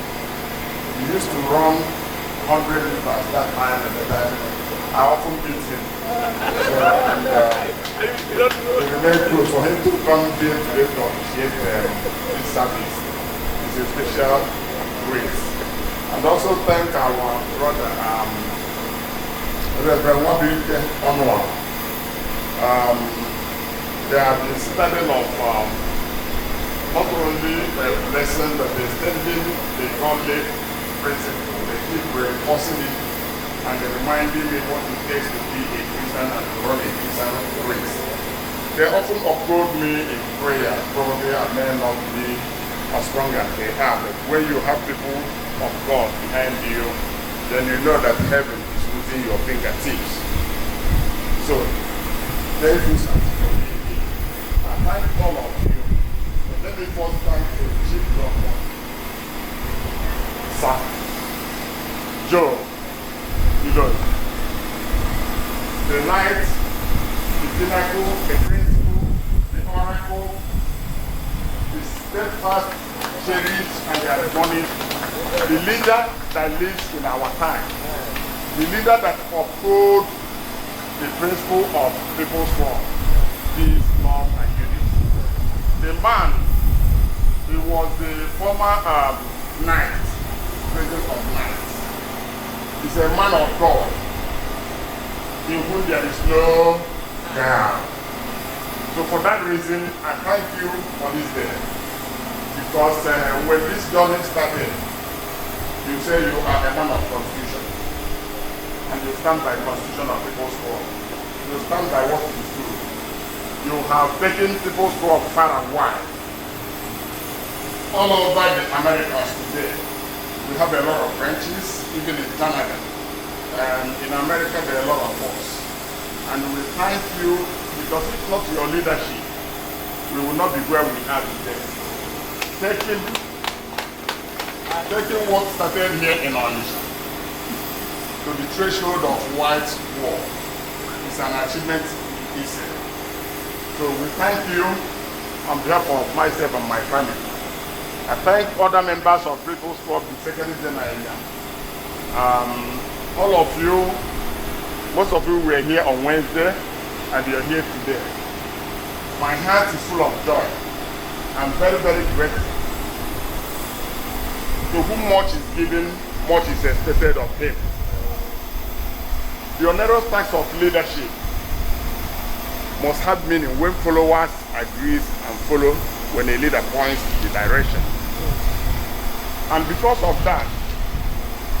Speaker 5: We used to run 100 meters that time and the time. I often beat him. It remained good for him to come here today to appreciate his service. It's a special grace. And also thank our brother, Reverend Wabirike Onwa. They have been studying of not only a lesson, but they're studying the godly principle. They keep reinforcing it and they're reminding me what it takes to be a Christian and to run a Christian race. They often uphold me in prayer. Probably I may not be as strong as they are, but when you have people of God behind you, then you know that heaven is within your fingertips. So, thank you, sir. I thank all of you. But let me first thank the chief doctor, Sir Joe Ilodigwe. The light, the pinnacle, the principle, the oracle, the steadfast, cherished, and the admonished. The leader that lives in our time, the leader that upholds the principle of people's war, peace, love, and unity. The man, he was the former knight, president of knights. He's a man of God, in whom there is no doubt. So for that reason, I thank you for this day. Because when this journey started, you say you are a man of constitution. And you stand by the constitution of people's war. You stand by what is true. You have taken people's war far and wide. All over the Americas today, we have a lot of branches, even in Canada. And in America, there are a lot of us. And we thank you, because if not your leadership, we will not be where we are today. Taking what started here in Onisha to the threshold of white war is an achievement itself. So we thank you on behalf of myself and my family. I thank other members of People's Club, the Secretary General. All of you, most of you were here on Wednesday and you're here today. My heart is full of joy. I'm very, very grateful. To whom much is given, much is expected of him. The onerous task of leadership must have meaning when followers agree and follow when a leader points the direction. And because of that,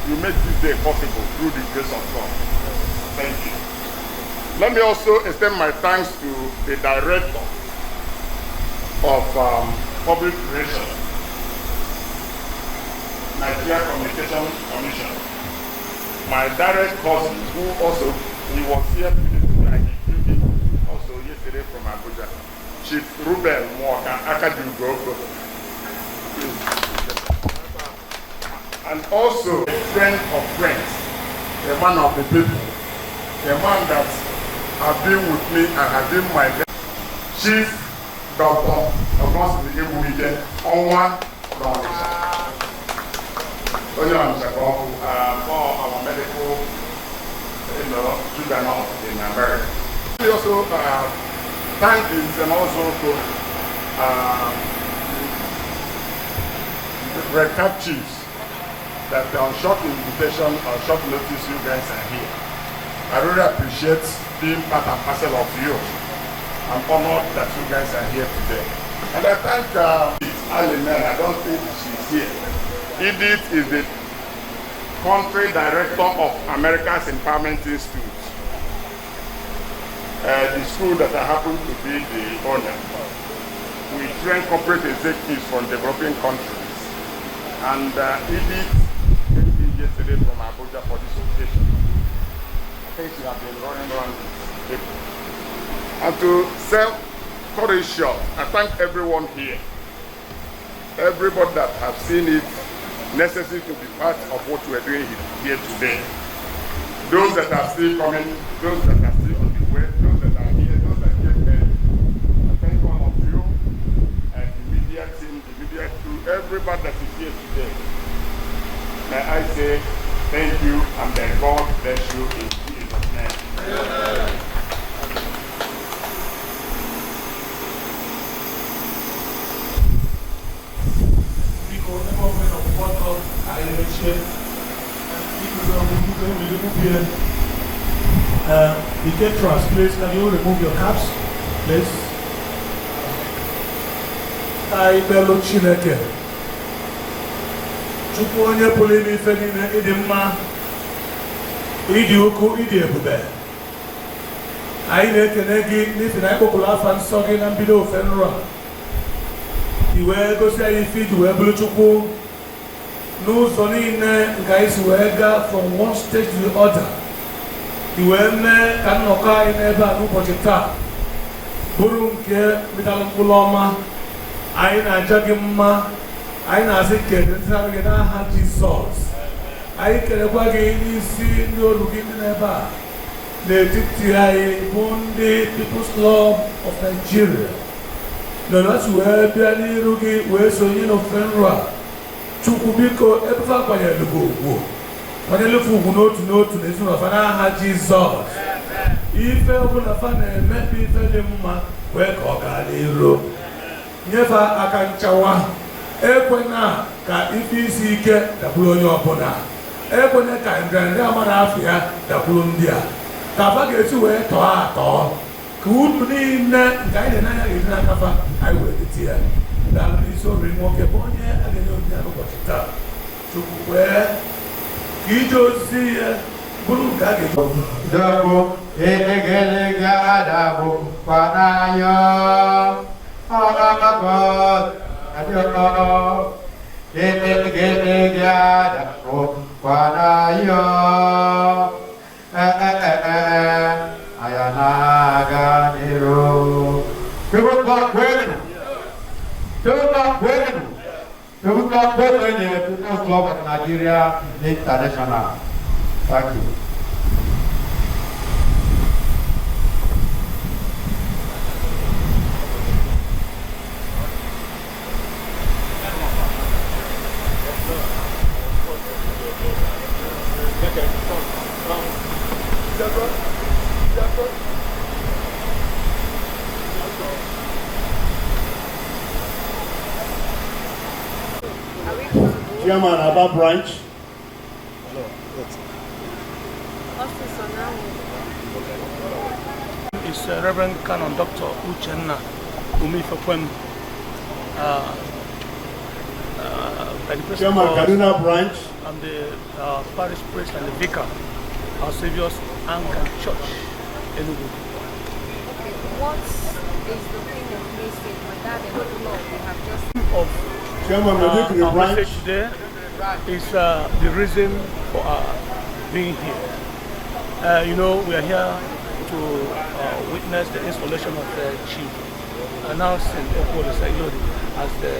Speaker 5: you make this day possible through the grace of God. Thank you. Let me also extend my thanks to the director of public relations, Nigeria Communication Commission. My direct cousin, who also, he was here today, also yesterday from Abuja, Chief Ruben Mwaka Akadugo. And also a friend of friends, a man of the people, a man that has been with me and has been my Chief Doctor Okwuolisa Ilodigwe for our medical, juggernaut in America. We also thank this and also to Red Cap Chiefs that on short invitation or short notice you guys are here. I really appreciate being part and parcel of you. I'm honored that you guys are here today. And I thank Alimel, I don't think she's here. Edith is the country director of America's Empowerment Institute, the school that I happen to be the owner. We train corporate executives from developing countries. And Edith came in yesterday from Abuja for this occasion. I think she has been running around with people. And to sell courage short, I thank everyone here. Everybody that have seen it necessary to be part of what we are doing here today. Those that are still coming, those that are still on the way, those that are here, those that get there. I thank all of you and the media team, the media crew, everybody that is here today. May I say thank you and may God bless you in Jesus' name.
Speaker 4: The caterers, please, can you remove your caps, please? IGBO Chineke. Chukwu onye pụrụ ime ife niile, ịdị mma, ịdị ukwu, ịdị ebube. Anyị na-ekene gị n'ihi na ịkpọkụrụ afa nsọ gị na mbido ofe nrọ a. I wee gosi anyị ife iji wee bụrụ Chukwu n'ụzọ niile nke anyị si wee gaa from one stage to the other. I wee mee ka nnọkọ anyị n'ebe a n'ụbọchị taa bụrụ nke mịtara mkpụrụ ọma. Anyị na-aja gị mma, anyị na-asị kele ntịara gị n'aha Jizọs. Anyị kelekwa gị n'isi ndị olu gị ndị n'ebe a n'etiti anyị bụ ndị People's Club of Nigeria. Nọnọsi wee bịa n'iru gị wee sonye n'ofe nrọ a. Chukwu biko ebefe akwanyere gị ugwu, kwanyere gị ugwu n'otu n'otu n'ezinụlọ fa n'aha Jizọs. Ife ọbụla fa na-eme bụ ife dị mma wee ka ọ gaa n'iru. Nyefe aka nchawa, ekwena ka ife isi ike dakwuru onye ọbụla, ekwena ka nrịanrị amara afọ ya dakwuru ndị a, ka fa ga-esi wee tọọ atọọ, ka unu niile nke anyị dị n'anya ga-esi n'akafa anyị wee dịtị ya. Daalụ n'isi oriri nwoke bụ onye a ga-enye onyinye n'ụbọchị taa. Chukwu kwee ka ije ozizi ya bụrụ nke a ga-eji.
Speaker 1: Dabo elegele adabo panayo agabot adio elegele adabo panayo ayana ganiro. People not waiting. People not waiting. People not waiting in the People's Club of Nigeria International. Thank you.
Speaker 6: Chairman Aba branch.
Speaker 3: Is Reverend Canon Dr. Uchenna Umifekwem, by the president
Speaker 6: Chairman Kaduna branch.
Speaker 3: I'm the parish priest and the vicar, our Saviour's Anglican Church, Enugu.
Speaker 7: What is the thing of missing with that in the law we have just
Speaker 6: Chairman Medicine
Speaker 3: Our
Speaker 6: branch.
Speaker 3: message today is the reason for our being here. You know, we are here to witness the installation of the Chief announcing Okwuolisa Ilodigwe as the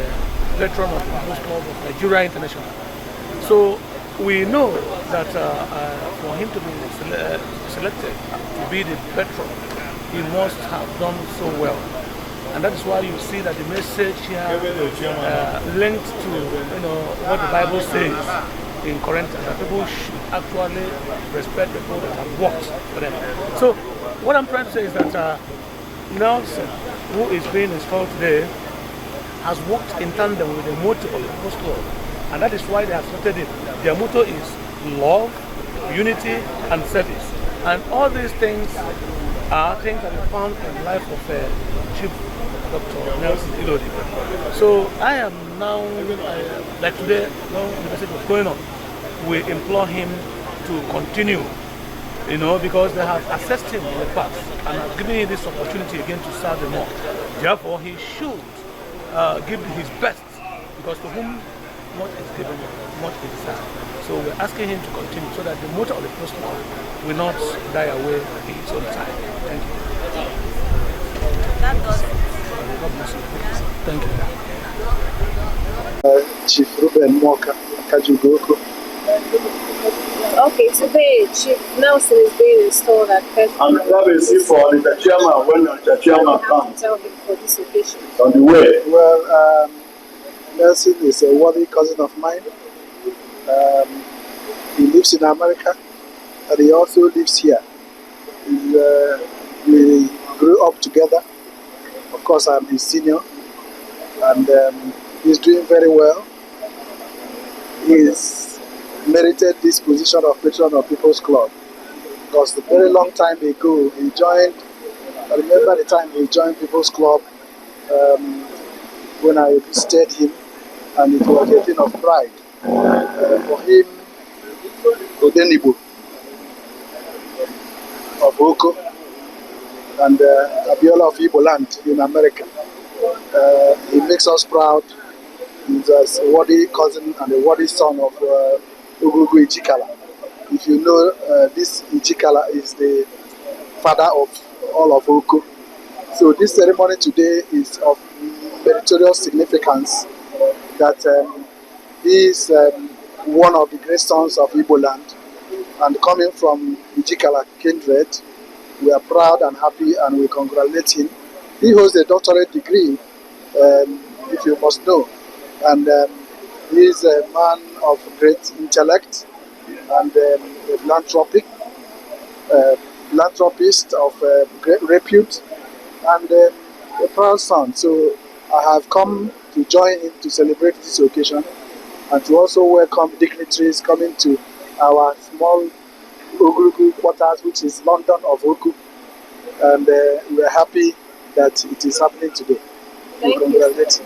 Speaker 3: veteran of the People's Club of Nigeria International. So we know that for him to be selected to be the veteran, he must have done so well. And that is why you see that the message here linked to what the Bible says in Corinthians, that people should actually respect the people that have worked for them. So what I'm trying to say is that Nelson, who is being installed today, has worked in tandem with the motto of the People's Club, and that is why they have started it. Their motto is love, unity, and service. And all these things are things that we found in the life of Chief Dr. Nelson Ilodigwe. So I am now, like today, now the message was going on. We implore him to continue, because they have assessed him in the past and have given him this opportunity again to serve them more. Therefore, he should give his best, because to whom much is given, much is deserved. So we're asking him to continue so that the motto of the People's Club will not die away in its own time. Thank you.
Speaker 7: That does it.
Speaker 3: God bless you. Thank you.
Speaker 8: Chief Ruben Moka, Kajugoko.
Speaker 7: Okay, today Chief Nelson is being installed at Petro.
Speaker 6: I'm having see for the chairman when the chairman comes
Speaker 7: Tell him for this occasion.
Speaker 6: on the way.
Speaker 8: Well, Nelson is a worthy cousin of mine. He lives in America, and he also lives here. We grew up together. Of course, I'm his senior, and he's doing very well. He's merited this position of patron of People's Club, because a very long time ago he joined. I remember the time he joined People's Club when I visited him, and it was a thing of pride for him. ODENIGBO of Oko and ABIOLA of Igbo land in America. He makes us proud. He's a worthy cousin and a worthy son of Ogugwu Ijikala. If you know, this Ijikala is the father of all of Oko. So this ceremony today is of meritorious significance, that he is one of the great sons of Igbo land, and coming from Ijikala kindred, we are proud and happy, and we congratulate him. He holds a doctorate degree, if you must know, and he is a man of great intellect and a philanthropist of great repute, and a proud son. So I have come to join him to celebrate this occasion, and to also welcome dignitaries coming to our small Ogulugu quarters, which is London of Oku, and we are happy that it is happening today.
Speaker 7: Thank
Speaker 8: we congratulate him.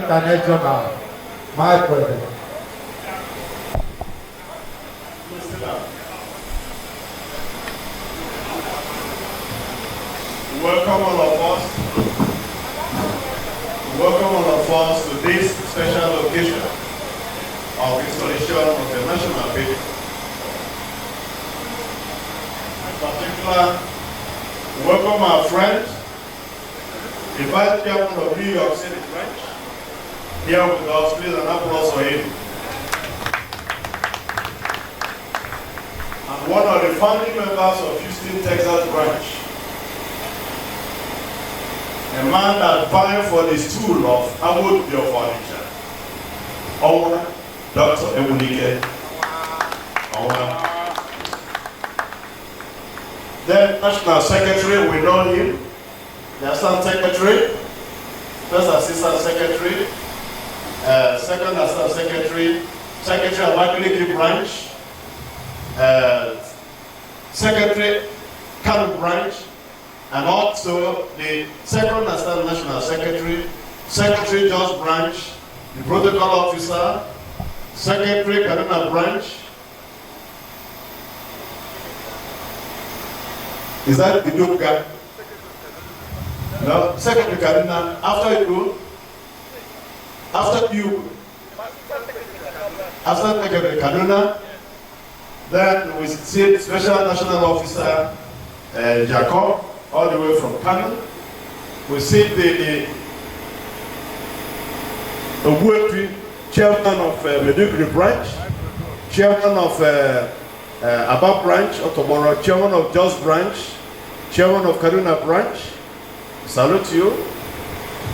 Speaker 1: International, my president.
Speaker 9: Welcome all of us to this special occasion of installation of the national paper. In particular, welcome our friends, the Vice Chairman of New York City branch, here with us. Please an applause for him. And one of the founding members of Houston, Texas branch, a man that vying for the stool of ABIOLA furniture, owner, Dr. Okwuolisa Ilodigwe. Then National Secretary, we know him, the Assistant Secretary, First Assistant Secretary, Second Assistant Secretary, Secretary of Aguata branch, Secretary Kano branch, and also the Second Assistant National Secretary, Secretary Just branch, the Protocol Officer, Secretary Kaduna branch. Is that the new guy? No, Secretary Kaduna. After you, after Secretary Kaduna, then we see Special National Officer Jacob, all the way from Kano. We see the Okwuolisa, Chairman of Maiduguri branch, Chairman of Aba branch, or tomorrow, Chairman of Jos branch, Chairman of Kaduna branch. Salute you.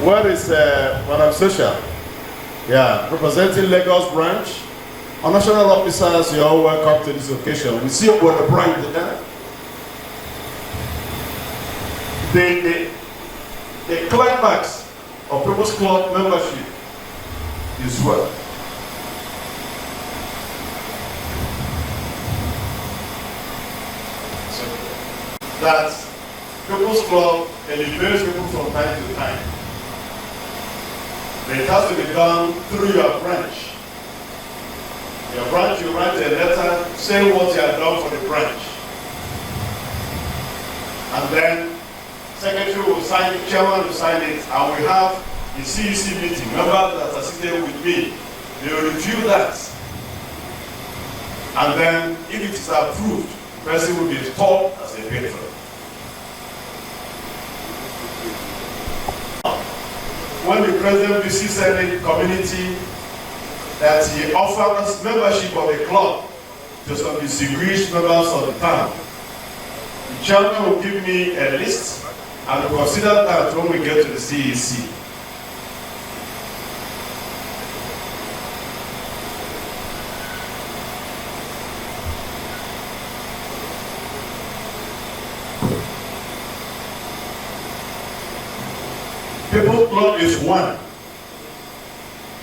Speaker 9: Where is Madam Social? Yeah, representing Lagos branch. Our national officers, you are all welcome to this occasion. We see what the branch there. The climax of People's Club membership is what? So that People's Club elevates people from time to time. But it has to be done through your branch. Your branch, you write a letter saying what you have done for the branch. And then Secretary will sign it, Chairman will sign it, and we have a CEC meeting. Members that assisted with me, they will review that. And then, if it is approved, the person will be installed as a patron. When the President visits any community, that he offers membership of a club to some distinguished members of the town, the chairman will give me a list And we'll consider that when we get to the CEC. People's Club is one.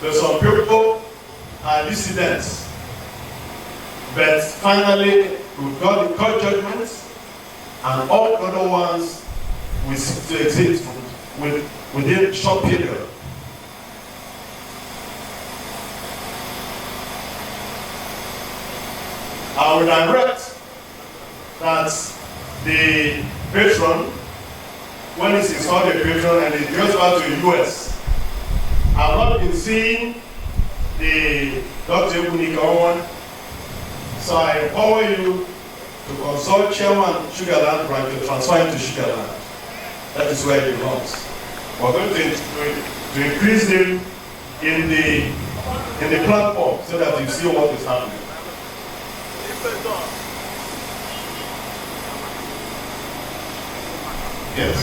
Speaker 9: There's some people are dissidents. But finally, we've got the court judgments, and all other ones will seek to exist within a short period. I will direct that the patron, when he's installed a patron and he goes back to the US, I've not been seeing the Dr. Ebunika one, so I empower you to consult Chairman Sugarland branch to transfer him to Sugarland. That is where he belongs. We're going to increase him in the platform so that you see what is happening. Yes.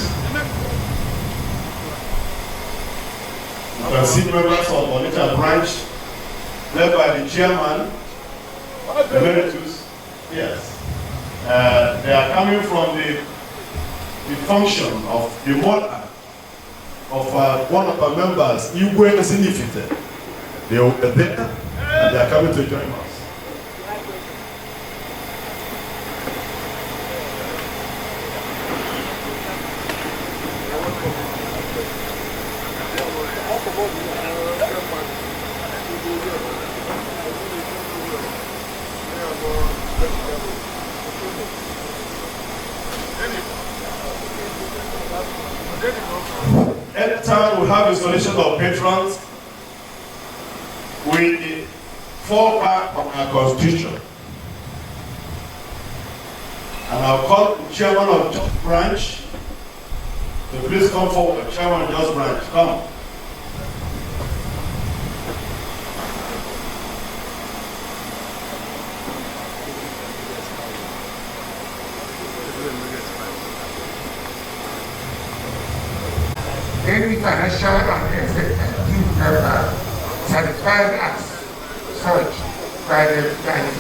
Speaker 9: You can see members of Onitsha branch led by the chairman, Emeritus. Yes. They are coming from the function of the mother of one of our members, Igwe Sinifite. They were there and they are coming to join us. Anytime we have installation of patrons, we fall back on our constitution. And I'll call the chairman of Just Branch to please come forward. Chairman of Just Branch, come.
Speaker 10: Any financial and executive member certified as such by the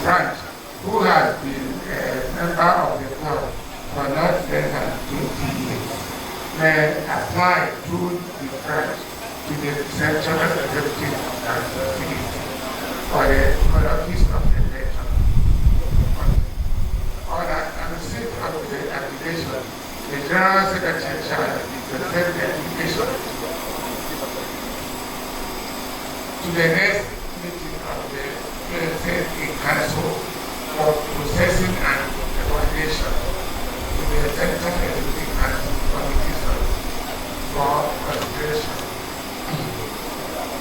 Speaker 10: branch who has been a member of the club for not less than 20 years may apply to the branch to the Central Executive Council for the office of the patron. On the receipt of the application, the General Secretary shall present the application to the next meeting of the PSA Council for processing and evaluation to the Central Executive Council Committee for consideration.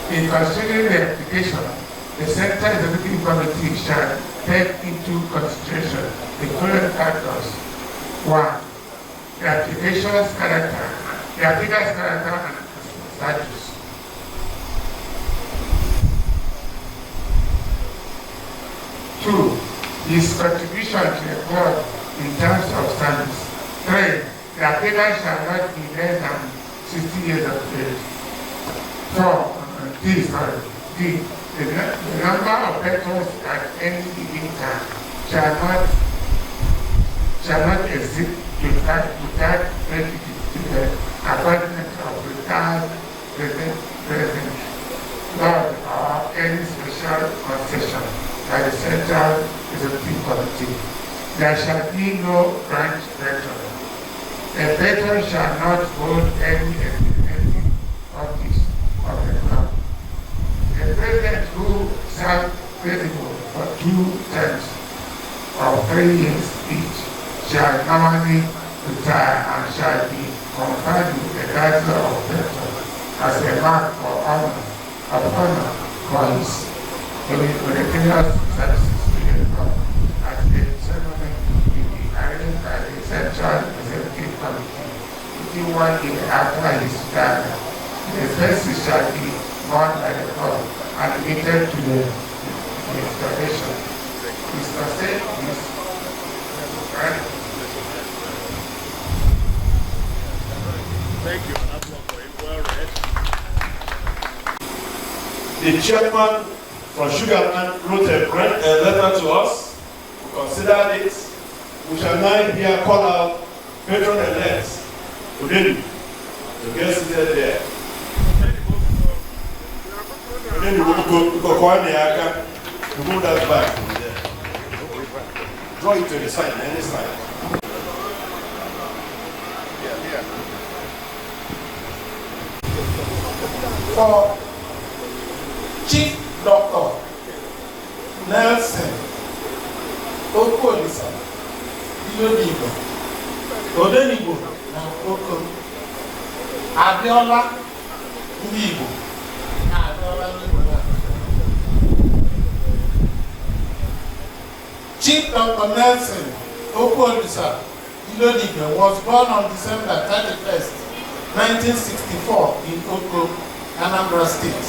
Speaker 10: In considering the application, the Central Executive Committee shall take into consideration the following factors. 1. The application's character, the applicant's character and status. 2. His contribution to the club in terms of service. 3. The applicant shall not be less than 60 years of age. 4. The number of patrons at any given time shall not exceed without benefit to the appointment of retired president, Lord, or any special concession by the Central Executive Committee. There shall be no branch patron. A patron shall not hold any executive office of the club. The president who serves faithful for 2 terms of 3 years each shall normally retire and shall be conferred with the title of patron as a mark of honor for his meritorious services to the club. As the ceremony will be arranged by the Central Executive Committee within 1 year after his retirement. The expenses shall be borne by the club and related to the installation.
Speaker 9: The chairman from Sugarland wrote a letter to us. We considered it. We shall now here call out patron-elect ODENIGBO to get seated there. ODENIGBO, to move that back from there. Draw it to the side, any side.
Speaker 2: For Chief Dr. Nelson Okwuolisa Ilodigwe, ODENIGBO na Oko, Abiola ndị Igbo na Abiola ndị Igbo. Chief Dr. Nelson Okwuolisa Ilodigwe was born on December 31st, 1964 in Oko, Anambra State,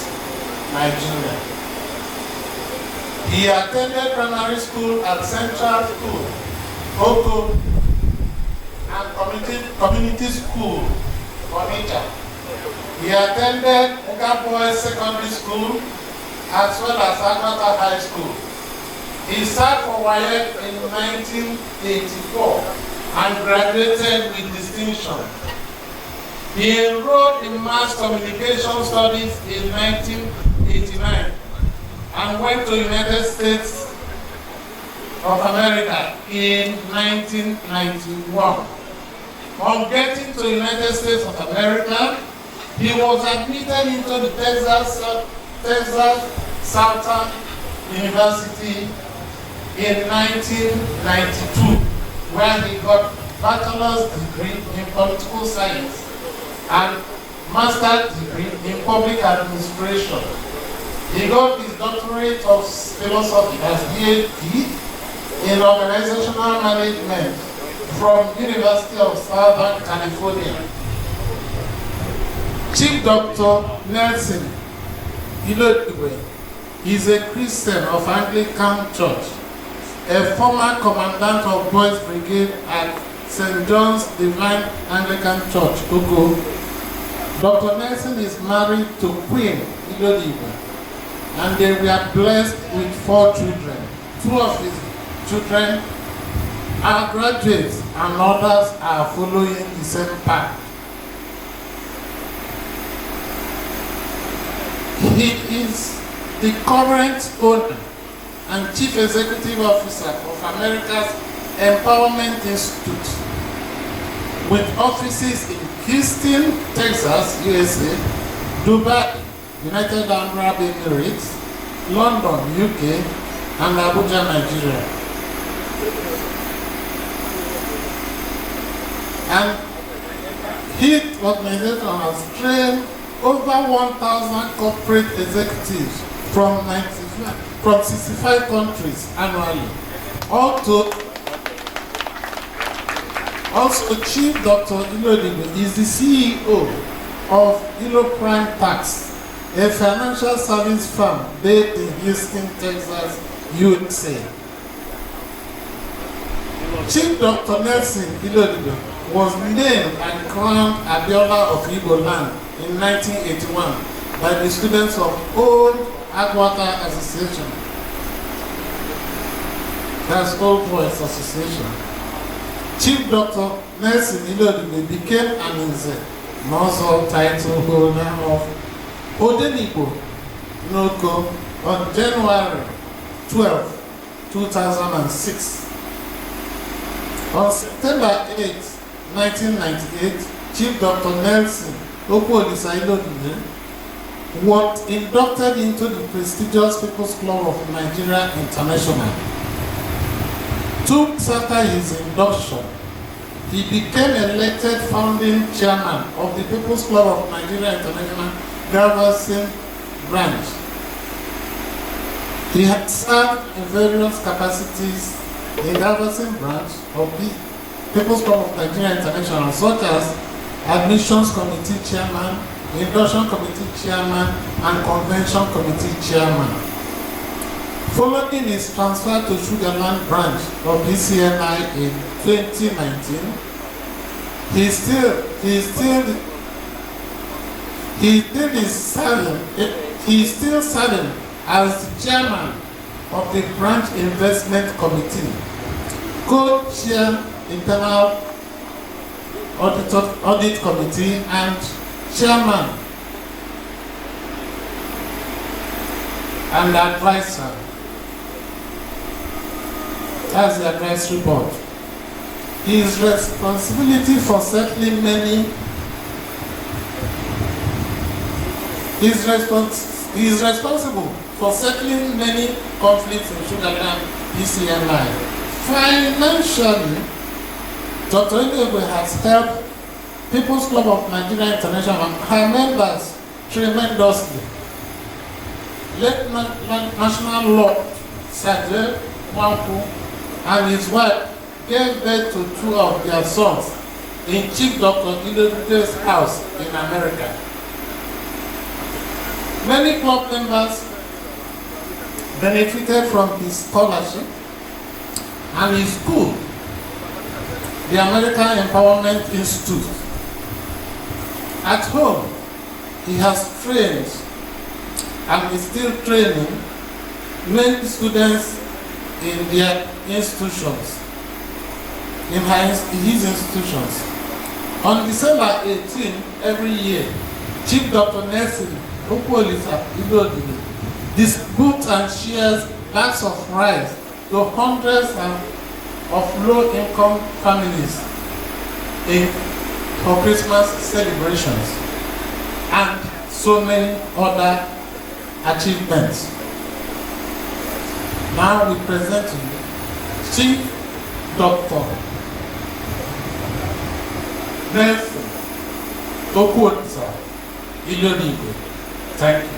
Speaker 2: Nigeria. He attended primary school at Central School, Oko, and community school, Onitsha. He attended Boys Secondary School as well as Aguata High School. He sat for WAEC in 1984 and graduated with distinction. He enrolled in Mass Communication Studies in 1989 and went to the United States of America in 1991. On getting to the United States of America, he was admitted into the Texas Southern University in 1992, where he got bachelor's degree in political science and master's degree in public administration. He got his doctorate of philosophy as PhD in organizational management from University of Southern California. Chief Dr. Nelson Ilodigwe is a Christian of Anglican Church, a former commandant of Boys Brigade at St. John's Divine Anglican Church, Oko. Dr. Nelson is married to Queen Ilodigwe, and they were blessed with 4 children. 2 of his children are graduates, and others are following the same path. He is the current owner and Chief Executive Officer of America's Empowerment Institute, with offices in Houston, Texas, USA, Dubai, United Arab Emirates, London, UK, and Abuja, Nigeria. And his organization has trained over 1,000 corporate executives from 65 countries annually. Also, Chief Dr. Ilodigwe is the CEO of Ilo Prime Tax, a financial service firm based in Houston, Texas, USA. Chief Dr. Nelson Ilodigwe was named and crowned ABIOLA of Igbo land in 1981 by the students of Old Aguata Association. That's Old Boys Association. Chief Dr. Nelson Ilodigwe became an and also title holder of ODENIGBO Noko on January 12, 2006. On September 8, 1998, Chief Dr. Nelson Okwuolisa Ilodigwe was inducted into the prestigious People's Club of Nigeria International. 2 weeks after his induction, he became elected founding chairman of the People's Club of Nigeria International Galveston branch. He had served in various capacities in Galveston branch of the People's Club of Nigeria International, such as Admissions Committee Chairman, Induction Committee Chairman, and Convention Committee Chairman. Following his transfer to Sugarland branch of BCNI in 2019, he still is He is still serving as chairman of the branch investment committee, co-chair internal audit committee, and chairman and advisor. That's the advisory board. His responsibility for settling many He is responsible for settling many conflicts in Sugarland PCNI. Financially, Dr. Ilodigwe has helped People's Club of Nigeria International and her members tremendously. Late National Lord Sajid Mwanku and his wife gave birth to 2 of their sons in Chief Dr. Ilodigwe's house in America. Many club members benefited from his scholarship and his school, the American Empowerment Institute. At home, he has trained and is still training many students in their institutions, in his institutions. On December 18 every year, Chief Dr. Nelson Okwuolisa Ilodigwe distributes and shares bags of rice to hundreds of low-income families for Christmas celebrations and so many other achievements. Now we present to you Chief Dr. Nelson Okwuolisa Ilodigwe. Thank you.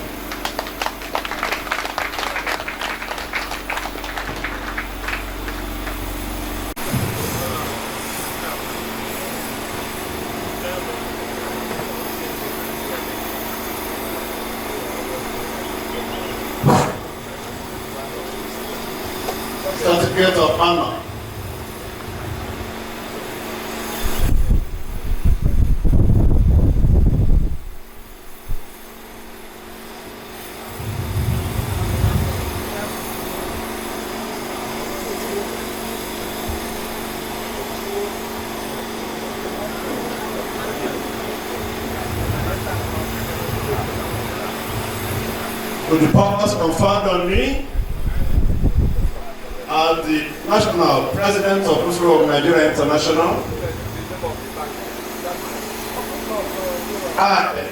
Speaker 9: Certificate of honor. With the powers conferred on me as the National President of People's Club of Nigeria International, I,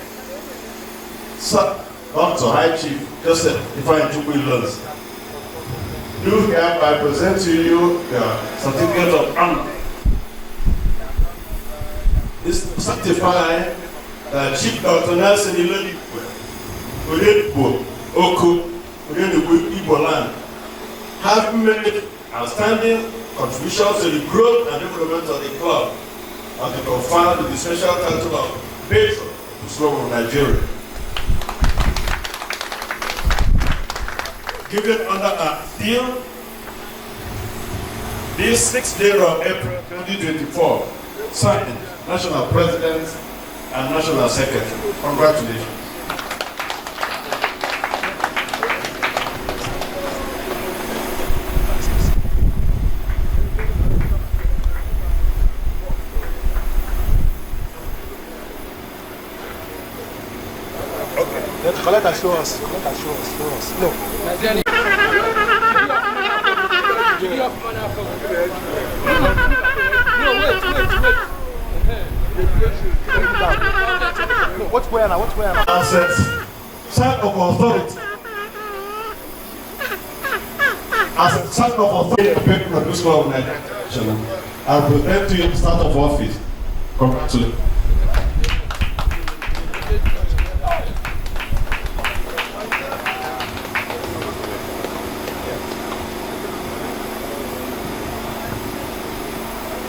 Speaker 9: Dr. High Chief Joseph Ifeanyi Ilodigwe, do hereby present to you the certificate of honor. This certify that Chief Dr. Nelson Ilodigwe, ODENIGBO, ODENIGBO, Igbo land, have made outstanding contributions to the growth and development of the club, and to confer with the special title of Patron of the Club of Nigeria. Given under a deal this 6th day of April 2024, signed National President and National Secretary. Congratulations.
Speaker 8: Let us show us. Let us show us. Show us. No. No, what's where now? What's where now?
Speaker 9: Assets, sign of authority. As a sign of authority, the Patron of this Club of Nigeria, I present to you the start of office. Congratulations.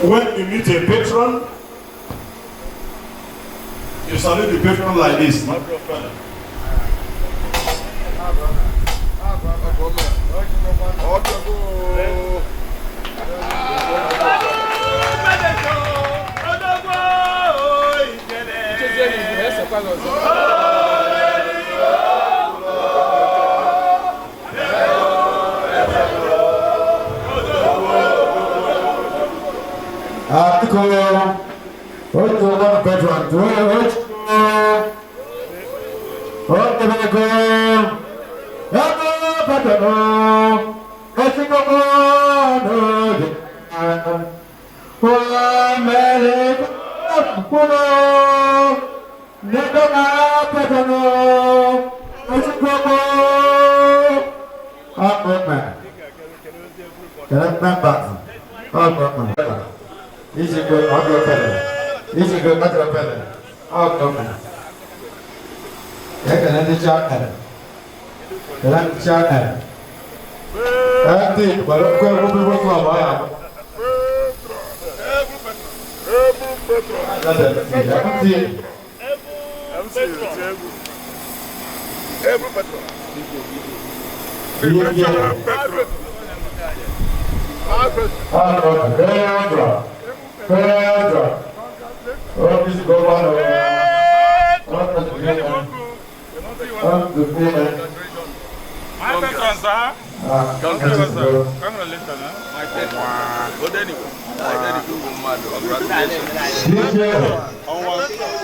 Speaker 9: When you meet a patron, you salute the patron like this. My brother.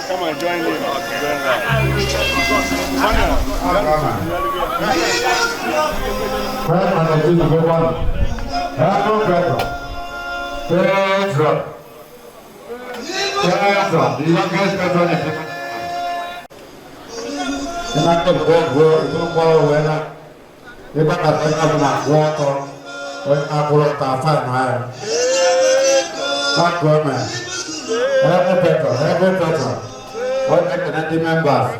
Speaker 5: Come and join me.
Speaker 1: What the members?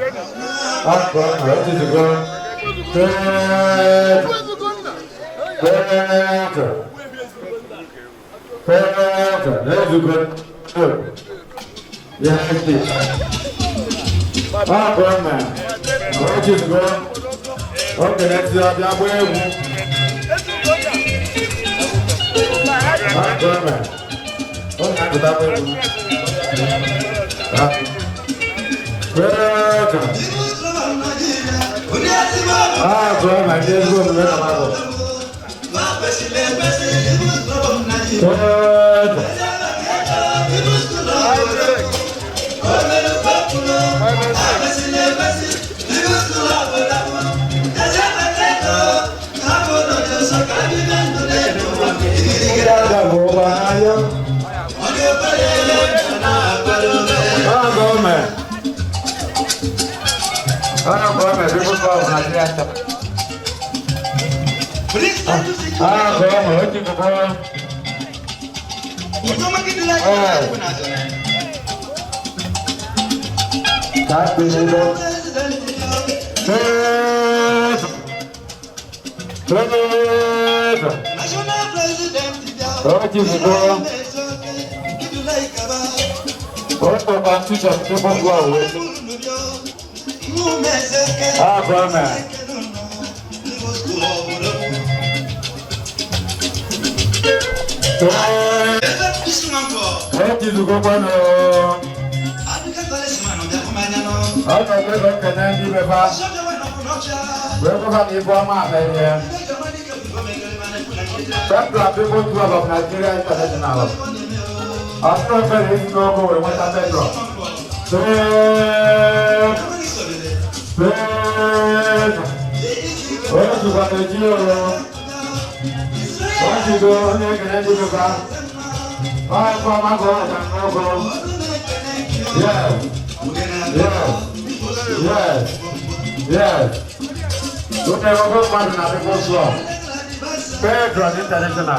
Speaker 1: Patron International.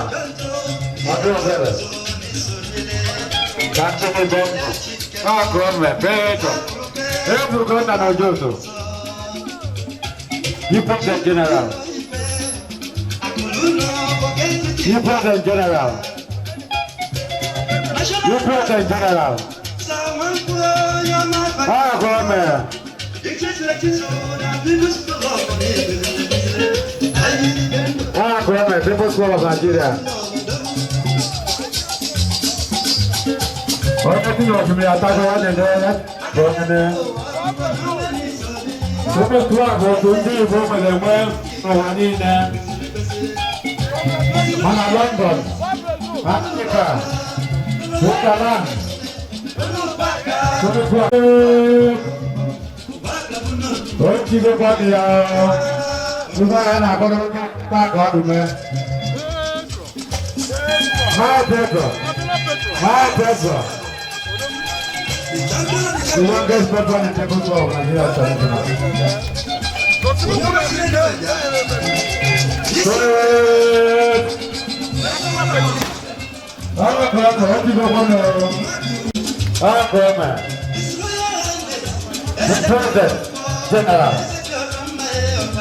Speaker 1: You President General. You President General. You President General. People's Club of Nigeria. What do you want me to attack one and then? People's Club of Nigeria for the well for one in London, Africa. Bukalan. Chico Padia. Bukan aku tak kau dulu. My brother. The youngest person in table 12, Nigeria traditional. The President General,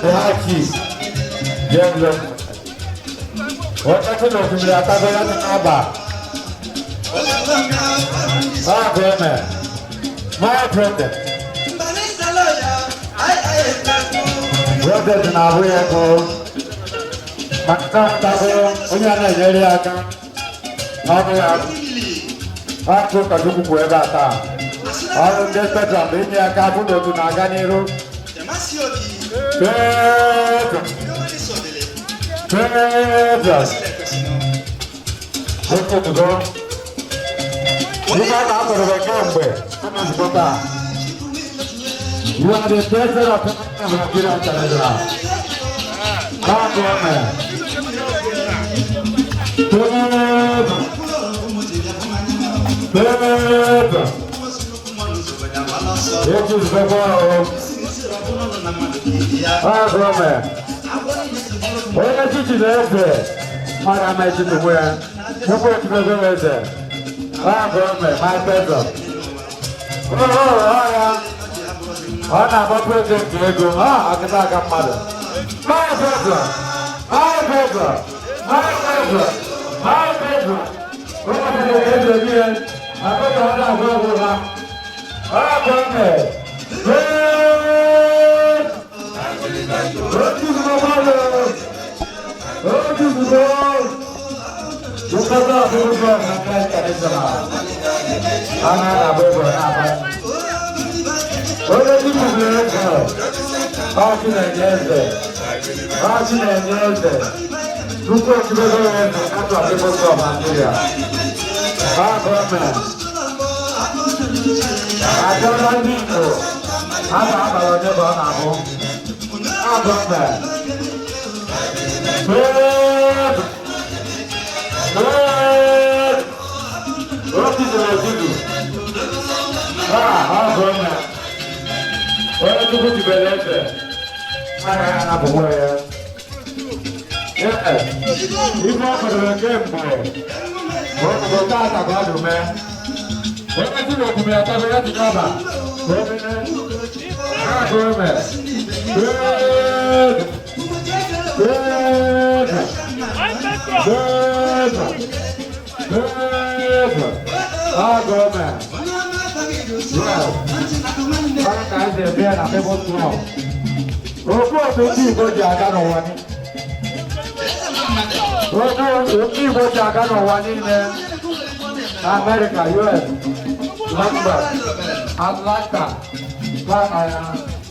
Speaker 1: the High Chief, General. What I can do to me, I can't go my brother. Brother, na we go. Makta tabo, onya na yeri aka. Abu aku kaduku kueba ta. Aru ndesta jambe ni aka budo tunaga nero. You are the treasure of Nigeria. My brother. Ana ba president Diego. Akita ka mother. My brother. What is the again? I got to America, US, London, Atlanta,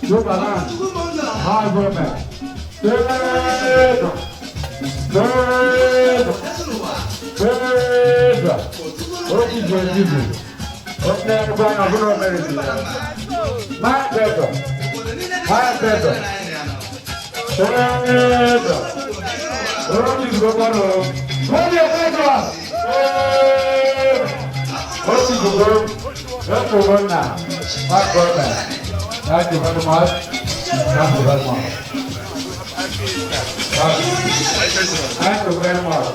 Speaker 1: Jubaland, high women. What is your living? What's the name of America? My brother. What is the governor? What is the governor? Let's go on now. My brother. Thank you very much. Thank you very much. Thank you very much.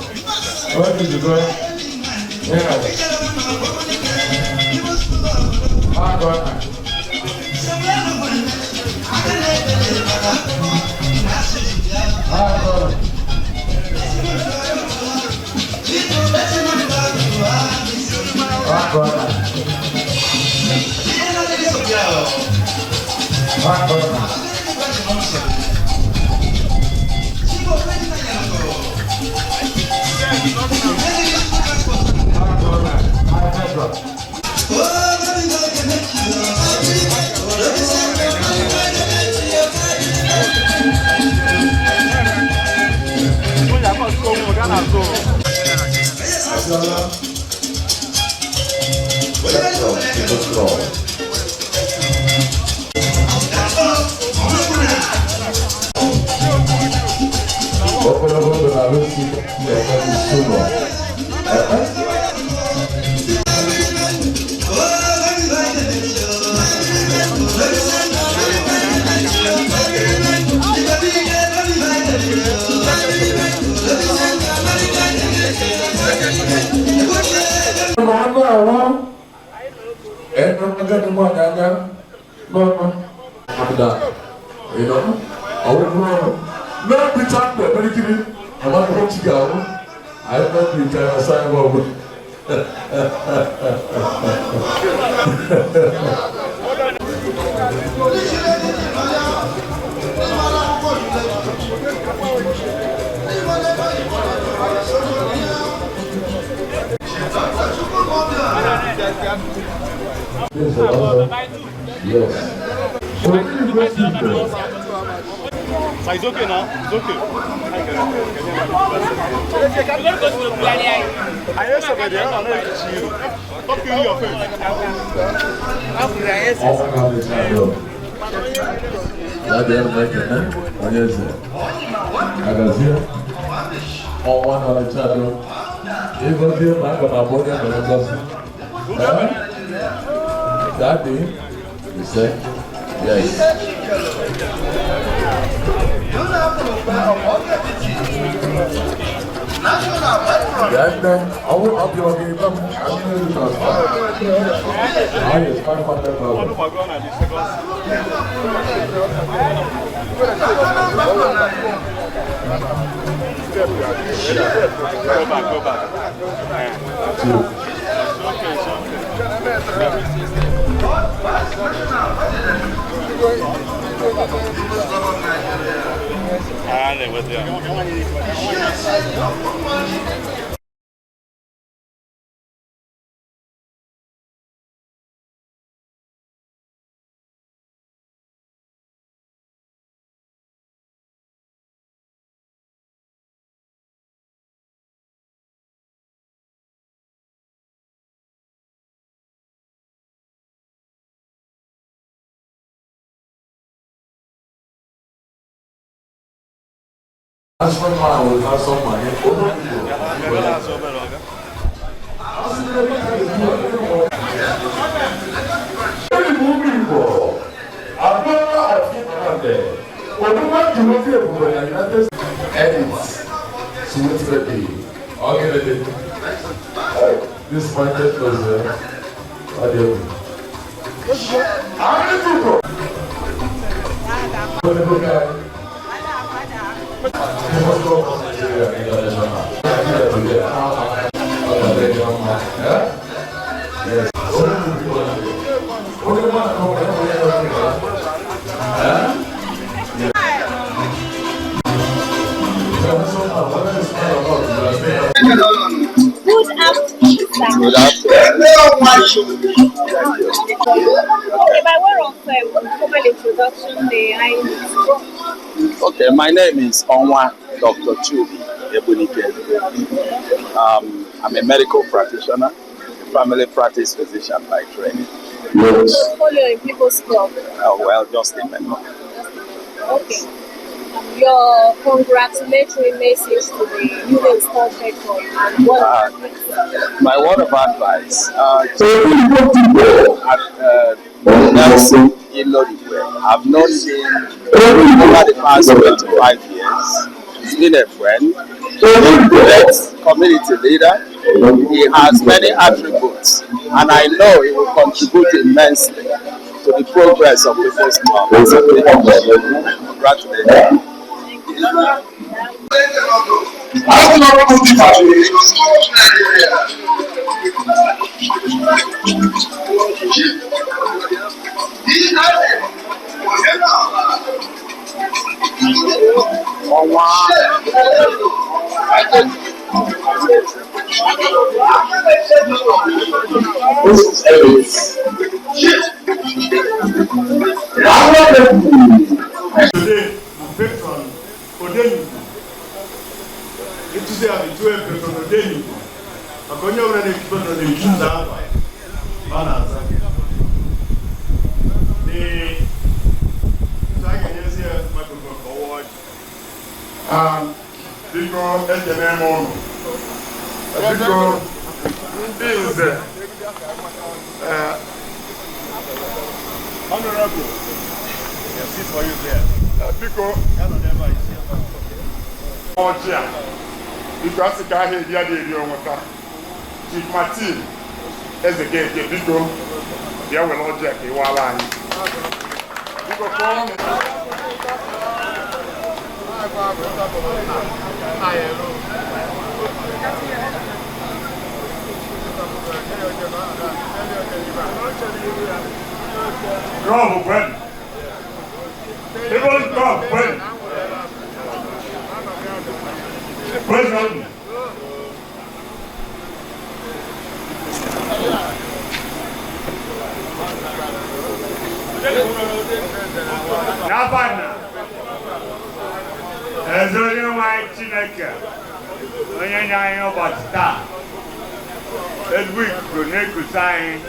Speaker 1: What is the governor? Yeah. My brother. My brother.
Speaker 4: get the money, no. You know, I would not be trying to very good. I want to watch you go. I don't know if you can assign over. Yes. So it's okay now. It's okay. I hear somebody else. I'm not to you. Talk to your face. That they are making it. What is it? I can see it. On one on the channel. Even the back of my body and the person. That day, you say, yes. I will up your game. I'm going to go back. That's when I was not so money. This market was
Speaker 11: Good afternoon. Okay, by way of formal introduction,
Speaker 12: Okay, my name is Onwa Dr. Chubi Ebunike. I'm a medical practitioner, a family practice physician by training.
Speaker 11: Portfolio in People's Club.
Speaker 12: Well, just a member.
Speaker 11: Okay. Your congratulatory message to the newly installed patron and what
Speaker 12: my word of advice Okwuolisa Ilodigwe. I've known him over the past 25 years. He's been a friend, a great community leader. He has many attributes, and I know he will contribute immensely to the progress of People's Club. Congratulations.
Speaker 9: Today, patron ODENIGBO. It is a patron ODENIGBO. A conyoran patron in Chunza. The Tiger is here, microphone forward. Because at the name on. Because is honorable. Sit for you there. Because I can't hear the Chief Martin as a gate, because
Speaker 5: bịa were ọjọọ ka ịwala anyị. Biko kpọọ m. Drop when. It was drop when. President. Nabana. As only my Chineke. When you're not about that. That week, you need to sign.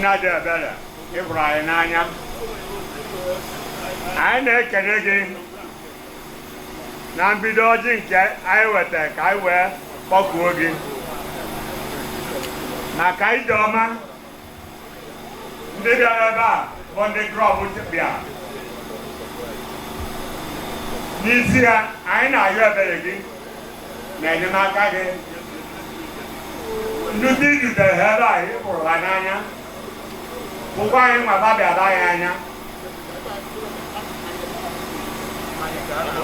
Speaker 5: Not better. Ibrahim Anya. I make it again. Nan bidojin ke I wete kai we pokuogi. Na kai doma. Ndi ba bonde crop bia. Nisia I na yo be na ni maka ge. Nudi du de hera I for lananya. Mukwa yin ma ba bia da yanya.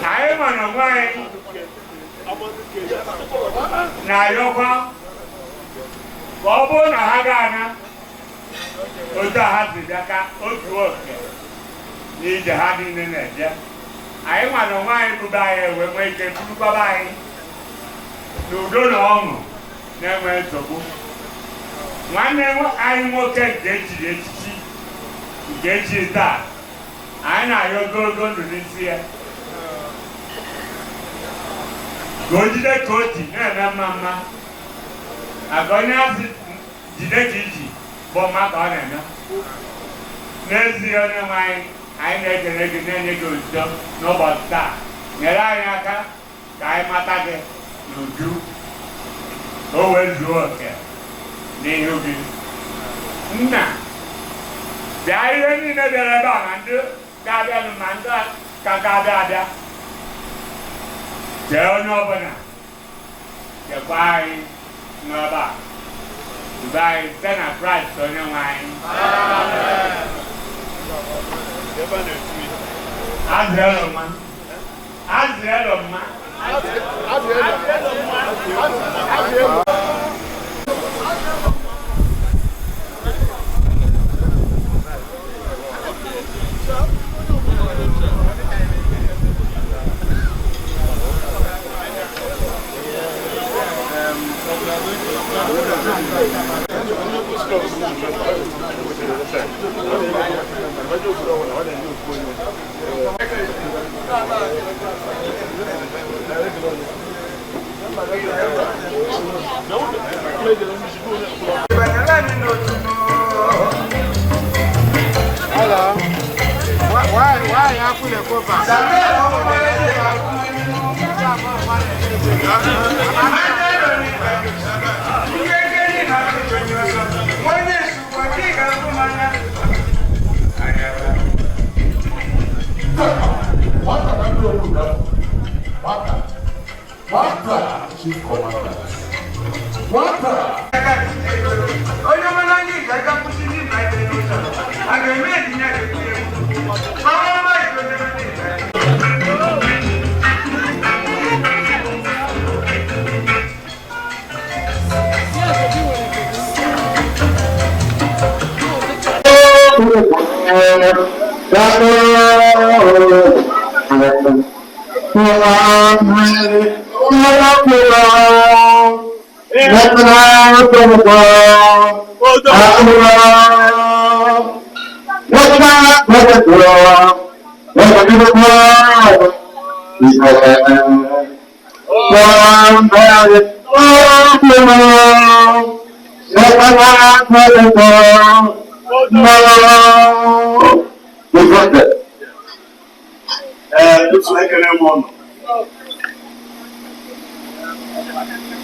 Speaker 5: I man of mine. Now, Yoga Bobo Nahagana Oda Hadaka, Otu need the having in it. I am one of mine to buy when we can to buy. You don't know, never to go. One name I will get you that. I know you're going to this year. Go to the coaching, Mamma. I'm going to ask the for my banana. There's the other mind. I make a regular good job, no but that. Nerayaka, Kaimatake, you do. Always work. Then you do. Nah. The irony in the Rabban, Gabriel Manda, Kagada. Tell nobody. You buy no back. You buy 10 price on your mind. Azelo man. Azelo man. Azelo man.
Speaker 13: Hello. Why you put a cover?
Speaker 2: Chief Commander. What?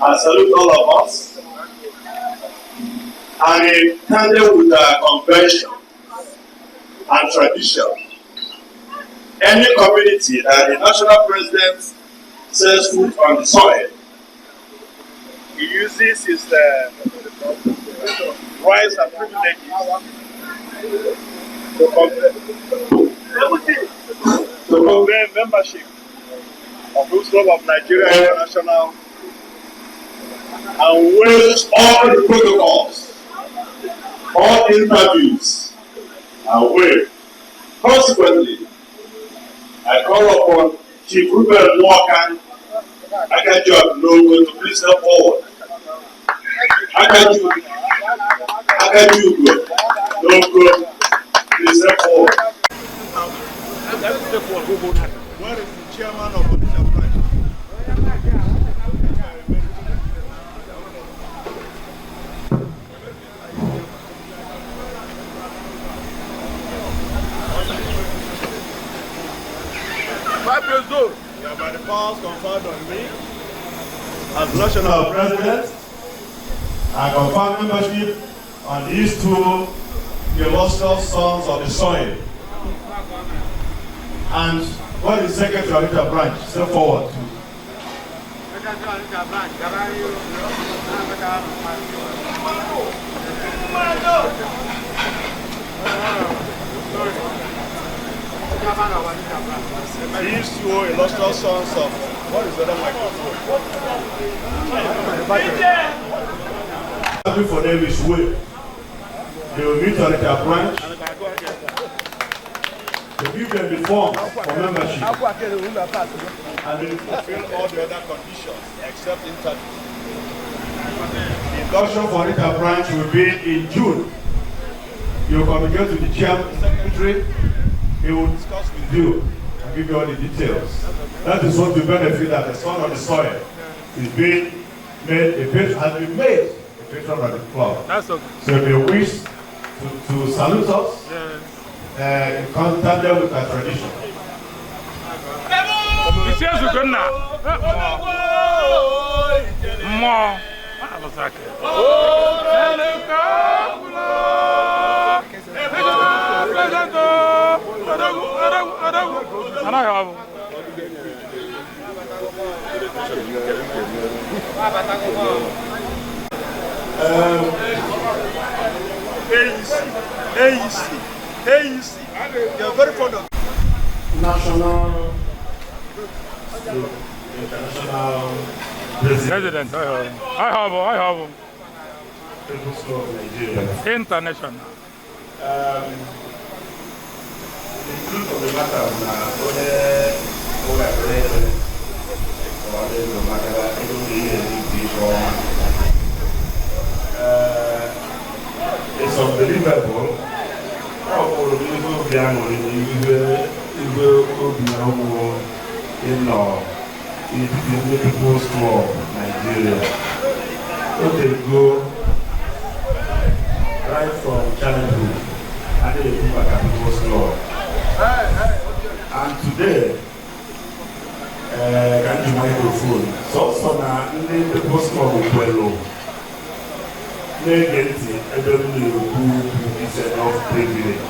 Speaker 9: I salute all of us, and in tandem with our convention and tradition, any community that the national president sets foot on the soil, he uses his rights and privileges to convey membership of Youth Club of Nigeria International and waive all the protocols, all interviews, and waive. Consequently, I call upon Chief Ruben Morgan, Akaju Logo, to please step forward. Akaju Logo, please step forward. Where is the chairman of Onisha branch? Yeah, by the powers conferred on me as national president, I confer membership on these two illustrious sons of the soil. And what is secretary of the branch? Step forward too. These two illustrious sons of what is the other microphone? For them is way. They will meet on their branch. They give them the forms for membership. And they fulfill all the other conditions except interview. The induction for the branch will be in June. You will communicate to the chairman, secretary. He will discuss with you and give you all the details. That is what the benefit that the son of the soil is being made a patron, has been made a patron of the club. That's okay. So if you wish to salute us, in tandem with our tradition. AEC. You're very fond of national, international president. I have People's Club of Nigeria. International. The truth of the matter is that it's unbelievable. In the People's Club of Nigeria. So they go right from childhood and they go back at People's Club. And today, can you microphone? So now in the People's Club of Pueblo, they get who is enough privilege.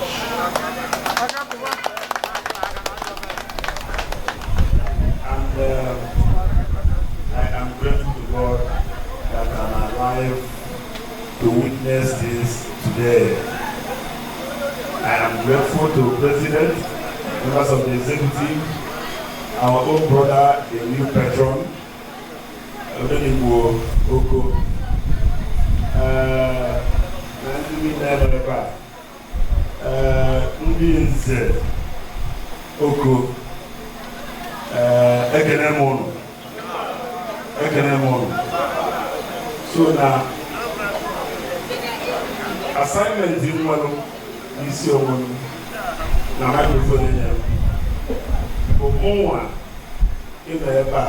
Speaker 9: And I am grateful to God that I'm alive to witness this today. I am grateful to the President, members of the executive, our own brother, the new patron, ODENIGBO, Oko. Ndị nze Oko ekene m unu. So na assignment dị mmanụ n'isi onwe na microphone ya bụ mụnwa ịnọ ebe a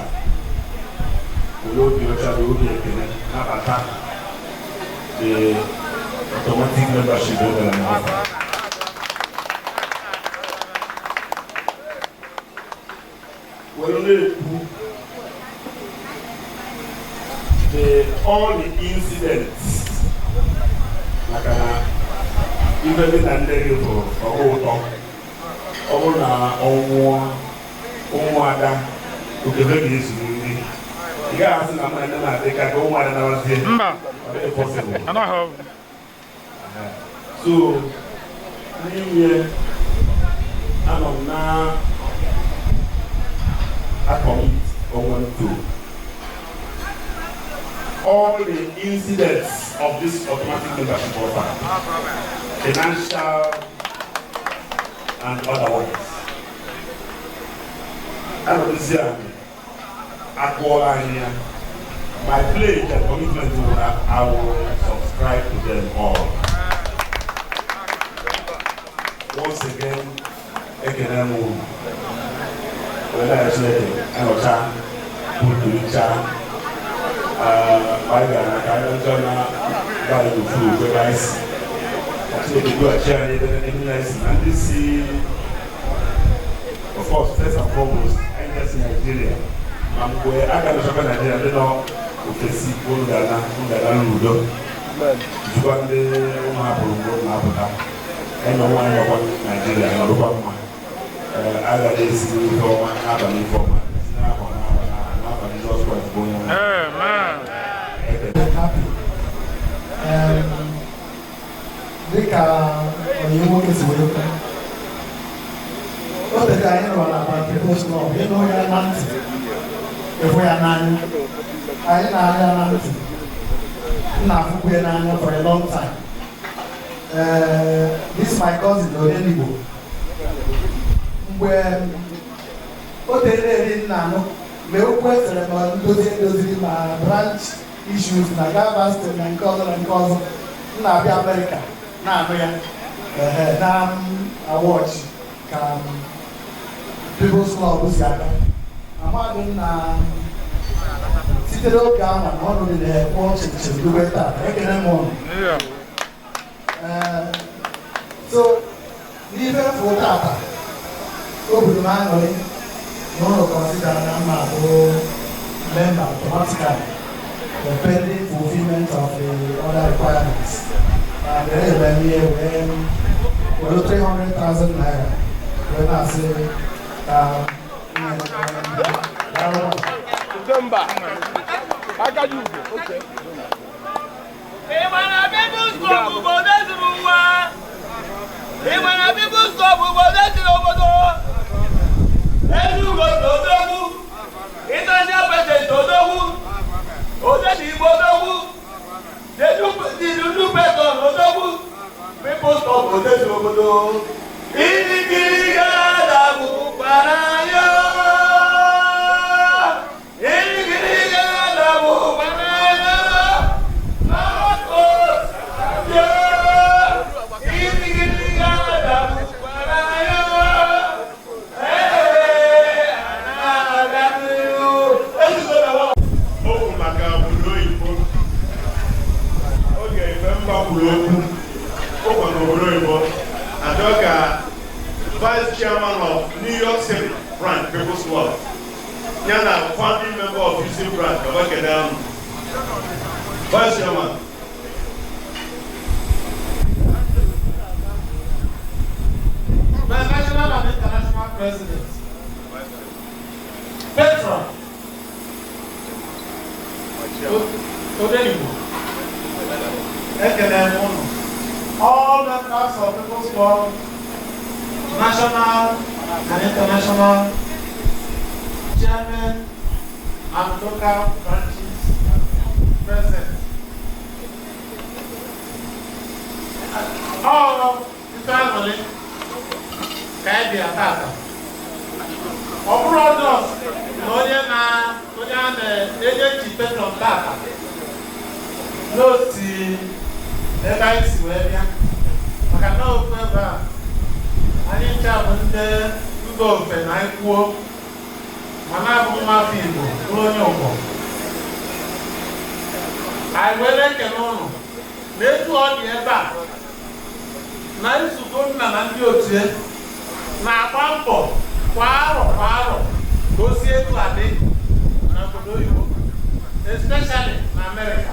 Speaker 9: were obi ọcha na obi ekene nabata the automatic membership of the all the incidents like even in the negative or na ọnwụada okebe ga-ezu nri ị gaghị asị na mmadụ na-adị ka ọnwụada na-awazie mba possible
Speaker 14: So, new year, I'm now I commit on to all the incidents of this automatic membership offer, financial and otherwise. I don't see Aguata. My pledge and commitment to that, I will subscribe to them all. Once again, whether it's Anocha, Putucha, I don't know, food, rice. Actually, they do a charity and this of course, first and foremost, I guess in Nigeria. Where I got to Nigeria, they know to see Ghana, Ludo. You want the Mabuka. I know one of Nigeria, I know one. I got this for one, happening for one.
Speaker 8: Happy. Dika Oyemo Kesiweka. What the guy in about people's law, you know, you're not. If we are nine, I am not for a long time. This is my cousin, ODENIGBO. When ODENIGBO, my branch issues, my government and cousin, America. Now I watch people's law. I'm sitting down and one of the watching to do better. So, even for that, over the man, no consider number member automatically, pending fulfillment of the other requirements. And then when 300,000 naira, when I say,
Speaker 13: December. I got you. Okay.
Speaker 9: Vice Chairman of New York City branch, People's Club. Yana, founding member of UC branch, Vice Chairman.
Speaker 2: My national and international president, PATRON, ODENIGBO, all members of People's Club, national and international chairmen and local branches present. All of the family can be attacked. Abroad us, no PATRON data. No see advice where I can know whether I need to have the go and I quote Manabuma people, Colonial. I will let you know. Let's do all the back. Nice to go to Nandio. Now, Pampo, Paro, go see it to a day, especially in America.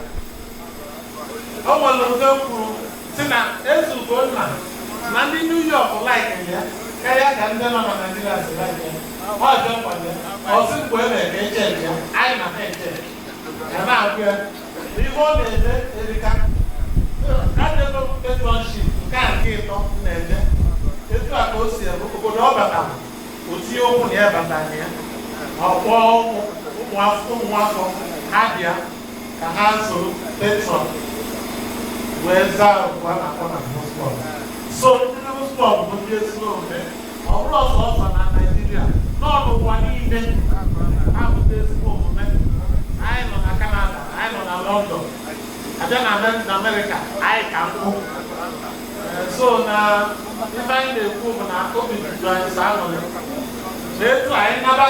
Speaker 2: Oh, well, Sina, Esu Goldman, Nandi New York, like India, Kaya Gandana, Nigeria, like or jump on them, or sit where they change. I'm a change. And now, we want Erika. That never get one ship. Can
Speaker 4: obodo ọ batara otinye okwu na ya batara ya ọkpọ ụmụafọ ha bịa ka ha soro patron wee zaa okwu a na-akpọ na gospel. So ndị gospel bụ ndị ezigbo omume ọ bụrụ ọsọ na Naịjirịa n'ọnụụwa niile ha bụ ndị ezigbo omume. Anyị nọ na Canada, anyị nọ na London, abịa na America anyị ka nkụ. So na ife anyị na-ekwu bụ na obi juru anyị saa aṅụrị n'etu anyị naba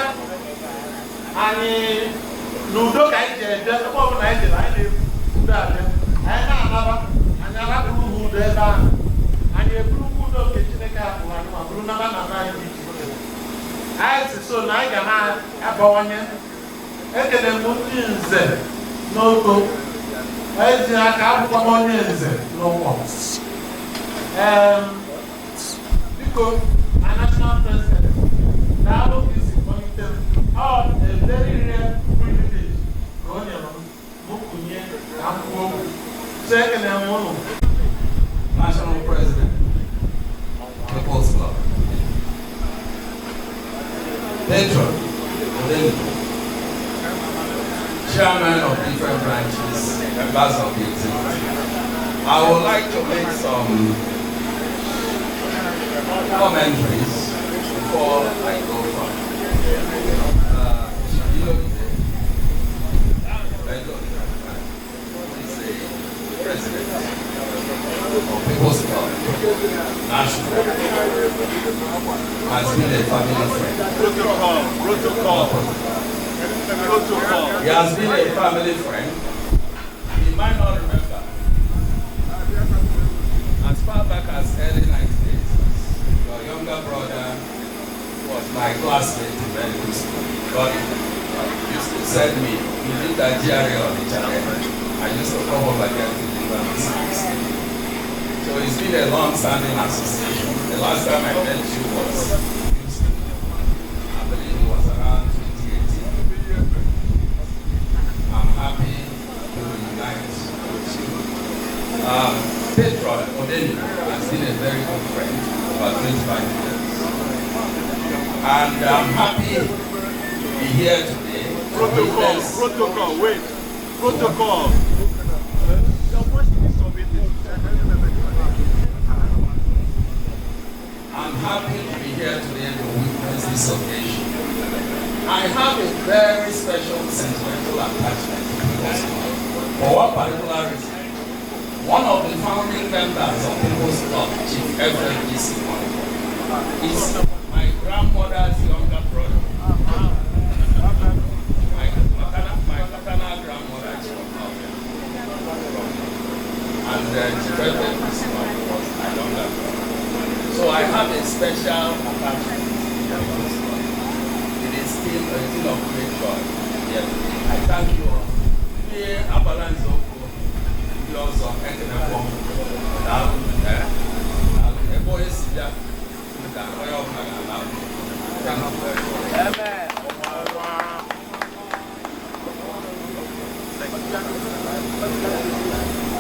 Speaker 4: anyị n'udo ka anyị ji eje ebe ọbụla anyị jere anyị na-ebu udo abịa anyị na-anaba anyị arapụrụ ha udo ebe ahụ anyị eburukwa udo nke Chineke hapụrụ anyị ma bụrụ naba na anyị dị iche iche. Anyị si so na anyị ga na-abawanye. Ekele m ndị nze n'ogo eji aka akwụkwọ m onye nze n'ụwa. Biko na national president na-alụ isi kpọlite m ọ na-edere privilege ka o nyere m kwunye ka m kwuo okwu. So ekele m ụnụ.
Speaker 15: National President, People's Club, Patron, ODENIGBO, Chairman of different branches, members of the executive. I would like to make some commentaries before I go from President of People's Club, National, has been a family friend. He has been a family friend. He might not remember. As far back as early 90s, your younger brother was my classmate in medical school. But he used to send me, he did that GRA on the channel. I used to come over there to deliver my service. So it's been a long-standing association. The last time I met you was Houston. I believe it was around 2018. I'm happy to unite with you. Patron ODENIGBO has been a very good friend for 25 years. And I'm happy to be here today.
Speaker 9: Protocol, wait. Protocol.
Speaker 15: I'm happy to be here today to witness this occasion. I have a very special sentimental attachment to People's Club. For one particular reason, one of the founding members of People's Club, Chief Ephraim is my grandmother's younger brother. My maternal grandmother, and Chief Ephraim was my younger brother. So I have a special attachment to People's Club. It is still a thing of great joy. Yes. I thank you all.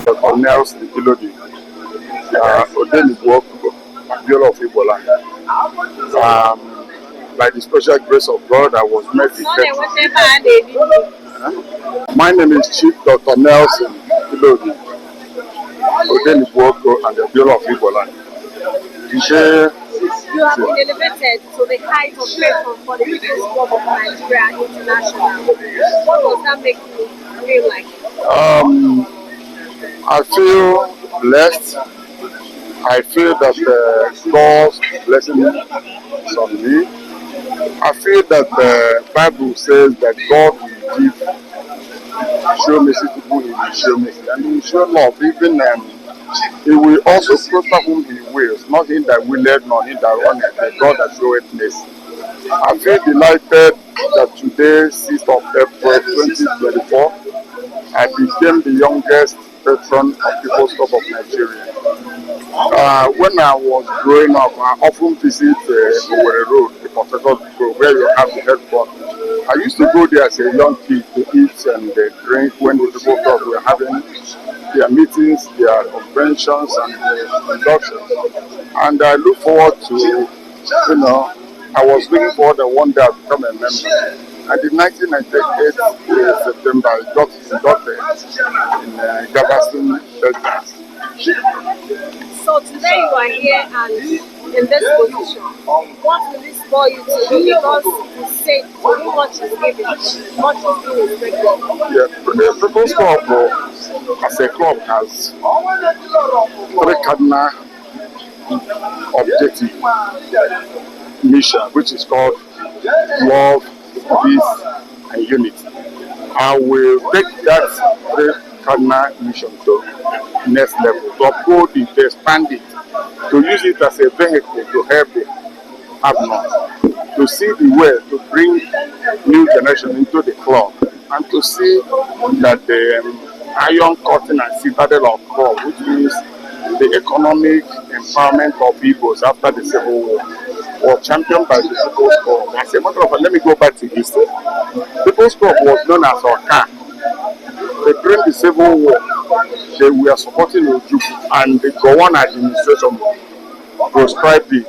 Speaker 6: Okwuolisa Ilodigwe, ODENIGBO, ABIOLA of Igbo land. By the special grace of God, I was met with My name is Chief Dr. Nelson Ilodigwe, ODENIGBO and ABIOLA of Igbo land.
Speaker 11: You have been elevated to the height of patron for the People's Club of Nigeria International. What does that make you feel like?
Speaker 6: I feel blessed. I feel that God's blessing is on me. I feel that the Bible says that God will give, show mercy to whom He will show mercy, and He will show love. Even He will also prosper whom He wills, not him that willeth, nor him that runneth, but God that showeth mercy. I feel delighted that today, 6th of April 2024, I became the youngest patron of People's Club of Nigeria. When I was growing up, I often visit Owerri Road, the Port Harcourt Road, where you have the headquarters. I used to go there as a young kid to eat and drink when the People Club were having their meetings, their conventions, and their inductions. And I look forward to You know, I was looking forward to one day to become a member. And in 1998 September, I got inducted in Galveston, Texas.
Speaker 11: So today you are here and in this position. What will this spur you to do? Because you say to whom much is given, much is being expected.
Speaker 6: Yeah, the People's Club as a club has three cardinal objective mission, which is called love, peace, and unity. I will take that three cardinal mission to next level, to uphold it, to expand it, to use it as a vehicle to help the abnormal, to see the way to bring new generation into the club, and to see that the iron curtain and citadel of club, which means the economic empowerment of Igbos after the Civil War, was championed by the People's Club. As a matter of fact, let me go back to history. The People's Club was known as Oka. During the Civil War, they were supporting Ojukwu, and the Gowon administration proscribed it.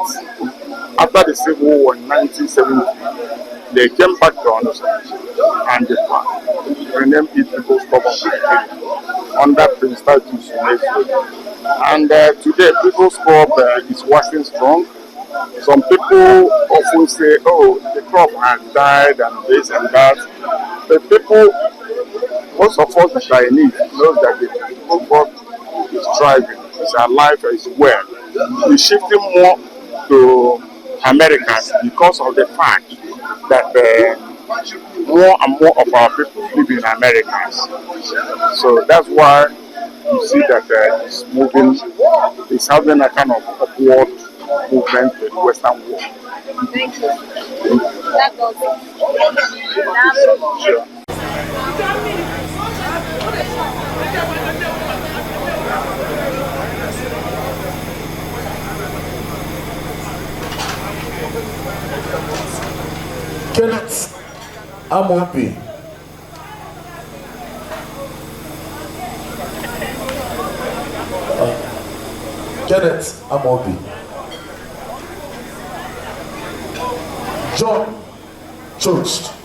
Speaker 6: After the Civil War in 1970, they came back to us and they renamed it People's Club of Nigeria under Prince Titus. And today, People's Club is waxing strong. Some people often say, oh, the club has died and this and that. The people, most of us that are in it, knows that the People's Club is thriving, is alive, is well. It's shifting more to Americans because of the fact that more and more of our people live in Americas. So that's why you see that it's moving, it's having a kind of upward movement to the Western world.
Speaker 11: Thank you. That does it.
Speaker 6: Sure.
Speaker 1: Kenneth Amobi. Kenneth Amobi. John Church.